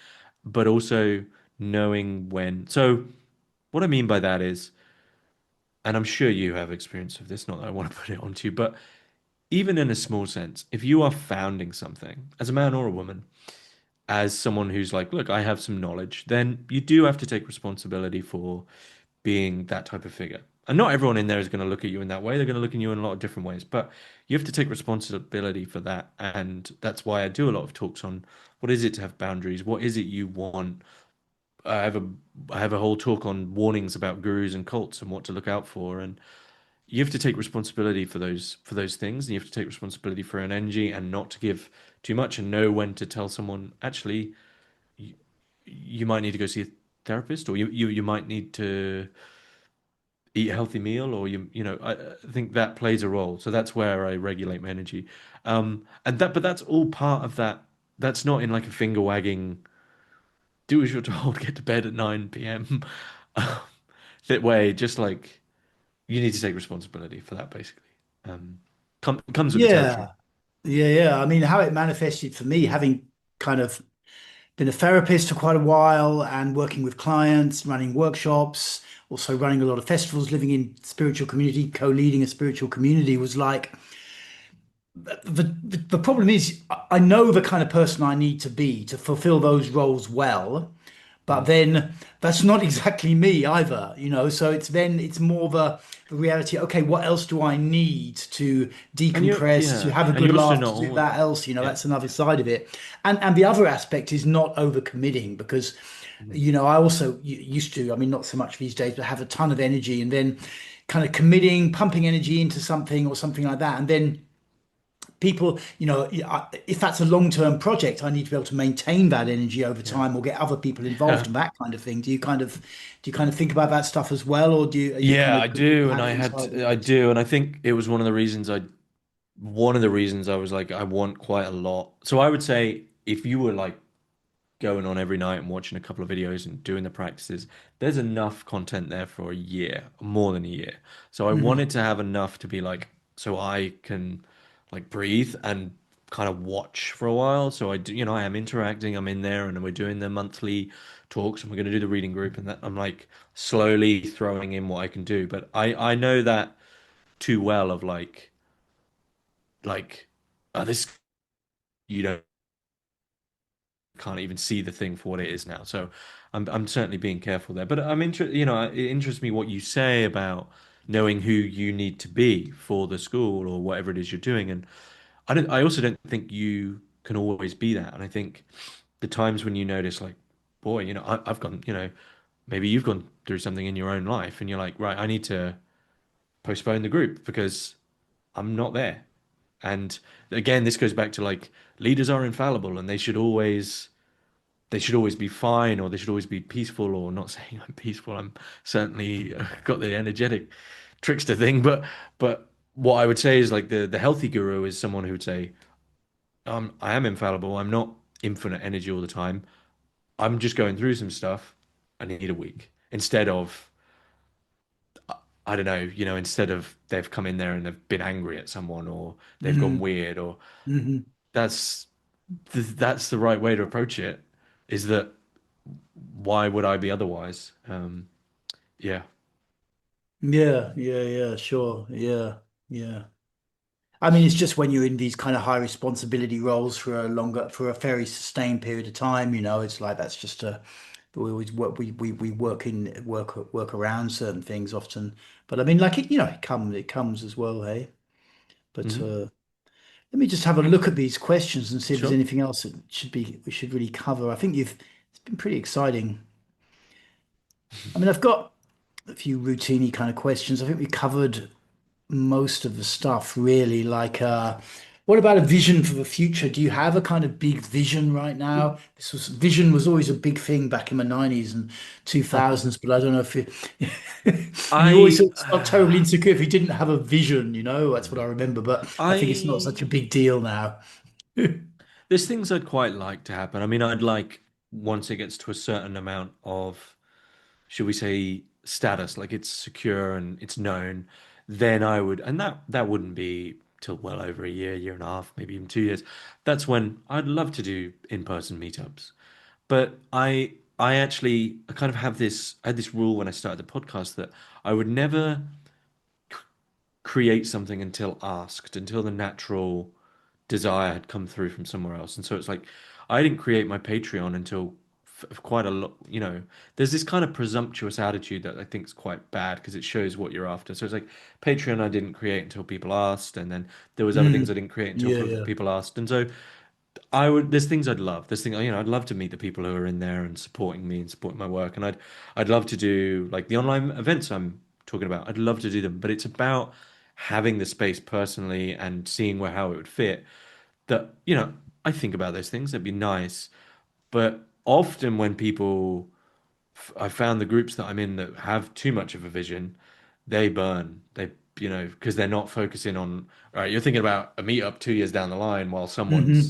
but also knowing when. So what I mean by that is, and I'm sure you have experience of this. Not that I want to put it onto you, but even in a small sense, if you are founding something as a man or a woman as someone who's like, look, I have some knowledge, then you do have to take responsibility for being that type of figure. And not everyone in there is going to look at you in that way. They're going to look at you in a lot of different ways, but you have to take responsibility for that. And that's why I do a lot of talks on what is it to have boundaries? What is it you want? I have a I have a whole talk on warnings about gurus and cults and what to look out for. And you have to take responsibility for those things. And you have to take responsibility for an energy and not to give too much and know when to tell someone, actually, you might need to go see a therapist, or you might need to eat a healthy meal, or I think that plays a role. So that's where I regulate my energy, but that's all part of that. That's not in like a finger wagging, do as you're told, get to bed at 9 p.m. that way. Just like you need to take responsibility for that, basically. Um, comes with the territory. Yeah, yeah. I mean, how it manifested for me, having kind of been a therapist for quite a while and working with clients, running workshops, also running a lot of festivals, living in spiritual community, co-leading a spiritual community was like the problem is I know the kind of person I need to be to fulfill those roles well. But Mm. then that's not exactly me either, you know. So it's more the reality. Okay, what else do I need to decompress, to have a And good you're also laugh, not to do all, that else? You know, yeah. that's another side of it. And the other aspect is not overcommitting because, Mm. you know, I also used to. I mean, not so much these days, but have a ton of energy and then kind of committing, pumping energy into something or something like that, and then people, you know, if that's a long-term project, I need to be able to maintain that energy over Yeah. time or get other people involved Yeah. and that kind of thing. Do you kind of think about that stuff as well, or are you kind Yeah, I of completely do, and hands on side with I it? do, and I think it was one of the reasons I was like, I want quite a lot. So I would say if you were like going on every night and watching a couple of videos and doing the practices, there's enough content there for a year, more than a year. So I Hmm. wanted to have enough to be like, so I can like breathe and kind of watch for a while. So I do, I am interacting, I'm in there, and we're doing the monthly talks, and we're going to do the reading group, and that I'm like slowly throwing in what I can do. But I know that too well of like this you don't can't even see the thing for what it is now. So I'm certainly being careful there. But I'm interested, it interests me what you say about knowing who you need to be for the school or whatever it is you're doing. And I also don't think you can always be that. And I think the times when you notice like, boy, I've gone, maybe you've gone through something in your own life and you're like, right, I need to postpone the group because I'm not there. And again, this goes back to like leaders are infallible and they should always be fine or they should always be peaceful, or not saying I'm peaceful. I'm certainly got the energetic trickster thing, but what I would say is like the healthy guru is someone who would say, I am infallible. I'm not infinite energy all the time. I'm just going through some stuff. I need a week instead of I don't know, instead of they've come in there and they've been angry at someone or they've gone Hmm. weird or Hmm. that's that's the right way to approach it. Is that why would I be otherwise? Yeah. Yeah, yeah, yeah, sure. Yeah, yeah. I mean, it's just when you're in these kind of high responsibility roles for a very sustained period of time, you know, it's like that's just we always we work around certain things often. But I mean, like it comes as well, hey. But Hmm. let me just have a look at these questions and see if there's Sure. anything else that we should really cover. I think you've it's been pretty exciting. I mean, I've got a few routine kind of questions. I think we covered most of the stuff really. Like, what about a vision for the future? Do you have a kind of big vision right now? Vision was always a big thing back in the 90s and 2000s, but I don't know if you always I, sort of felt terribly insecure if you didn't have a vision, you know? That's what I remember, but I think it's not such a I, big deal now. there's things I'd quite like to happen. I mean, I'd like once it gets to a certain amount of, should we say, status, like it's secure and it's known, then I would, and that wouldn't be till well over a year, year and a half, maybe even 2 years. That's when I'd love to do in-person meetups. But I actually I kind of I had this rule when I started the podcast that I would never create something until asked, until the natural desire had come through from somewhere else. And so it's like I didn't create my Patreon until quite a lot, you know, there's this kind of presumptuous attitude that I think is quite bad because it shows what you're after. So it's like Patreon I didn't create until people asked, and then there was other things I Mm, didn't create until yeah, yeah. people asked. And so I would, there's things I'd love. There's things, you know, I'd love to meet the people who are in there and supporting me and supporting my work. And I'd love to do like the online events I'm talking about. I'd love to do them, but it's about having the space personally and seeing where how it would fit. That, you know, I think about those things. That'd be nice. But often when people I found the groups that I'm in that have too much of a vision, they burn. They, you know, because they're not focusing on, all right, you're thinking about a meetup 2 years down the line while Hmm.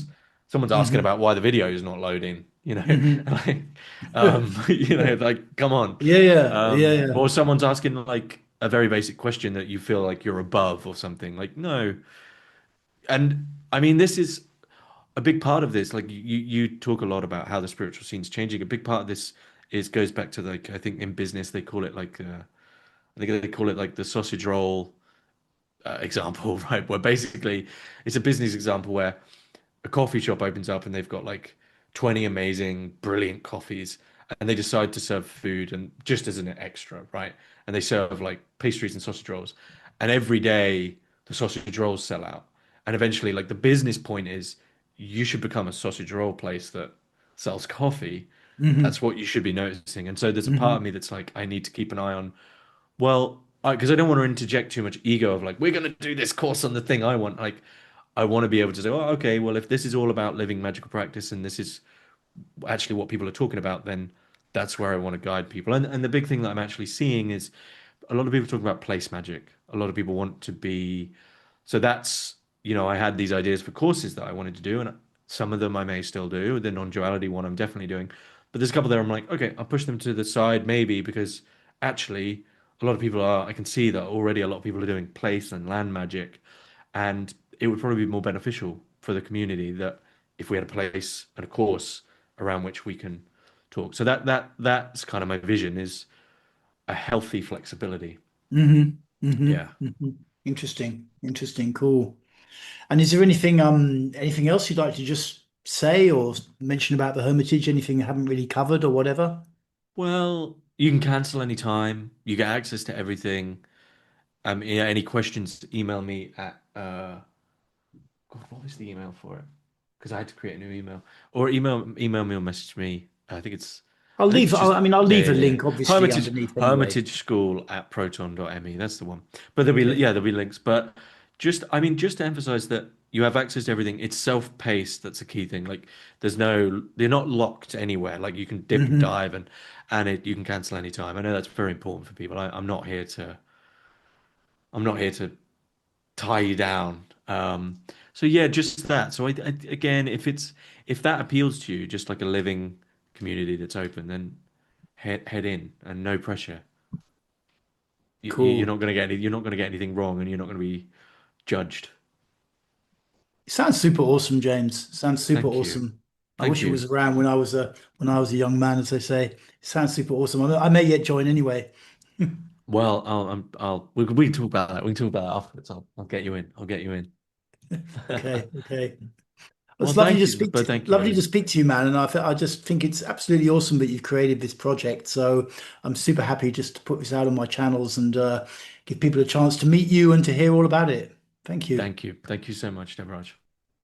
someone's asking Hmm. about why the video is not loading, you know, Hmm. like, you know, like, come on. Yeah, yeah, yeah, yeah. Or someone's asking like a very basic question that you feel like you're above or something. Like, no. And I mean, this is a big part of this, like you talk a lot about how the spiritual scene's changing. A big part of this is goes back to like I think in business they call it like I think they call it like the sausage roll example, right? Where basically it's a business example where a coffee shop opens up and they've got like 20 amazing, brilliant coffees, and they decide to serve food and just as an extra, right? And they serve like pastries and sausage rolls, and every day the sausage rolls sell out, and eventually, like the business point is, you should become a sausage roll place that sells coffee. Hmm. That's what you should be noticing. And so there's a part of me Hmm. that's like, I need to keep an eye on, well, because I don't want to interject too much ego of like, we're going to do this course on the thing I want. Like, I want to be able to say, oh, okay, well, if this is all about living magical practice and this is actually what people are talking about, then that's where I want to guide people. And the big thing that I'm actually seeing is a lot of people talk about place magic. A lot of people want to be, so that's, you know, I had these ideas for courses that I wanted to do, and some of them I may still do. The non-duality one I'm definitely doing, but there's a couple there I'm like, okay, I'll push them to the side maybe because actually a lot of people are, I can see that already a lot of people are doing place and land magic, and it would probably be more beneficial for the community that if we had a place and a course around which we can talk. So that's kind of my vision is a healthy flexibility. Hmm. Hmm. Yeah. Hmm. Interesting. Interesting. Cool. And is there anything else you'd like to just say or mention about the Hermitage? Anything I haven't really covered or whatever? Well, you can cancel any time. You get access to everything. Yeah, any questions, email me at God, what was the email for it? Because I had to create a new email. Or email me or message me. I think it's just I'll yeah, leave a yeah, yeah. link obviously Hermitage underneath anyway. Hermitage School at proton.me. That's the one. But Okay. there'll be links. But just I mean, just to emphasize that you have access to everything. It's self-paced, that's a key thing. Like they're not locked anywhere. Like you can dip and Hmm. dive and you can cancel anytime. I know that's very important for people. I'm not here to tie you down. So yeah, just that. So again, if that appeals to you, just like a living community that's open, then head in and no pressure. You're Cool. not gonna get you're not gonna get anything wrong, and you're not gonna be judged. Sounds super awesome, James. Sounds super Thank you, awesome. I thank wish it you. was around when I was a young man, as they say. It sounds super awesome. I may yet join anyway. Well, we can talk about that. We can talk about that afterwards. I'll get you in. I'll get you in. Okay, okay. Well, It's lovely to but thank you, lovely buddy. to speak to you, man. And I just think it's absolutely awesome that you've created this project. So I'm super happy just to put this out on my channels and give people a chance to meet you and to hear all about it. Thank you. Thank you so much, Deborah.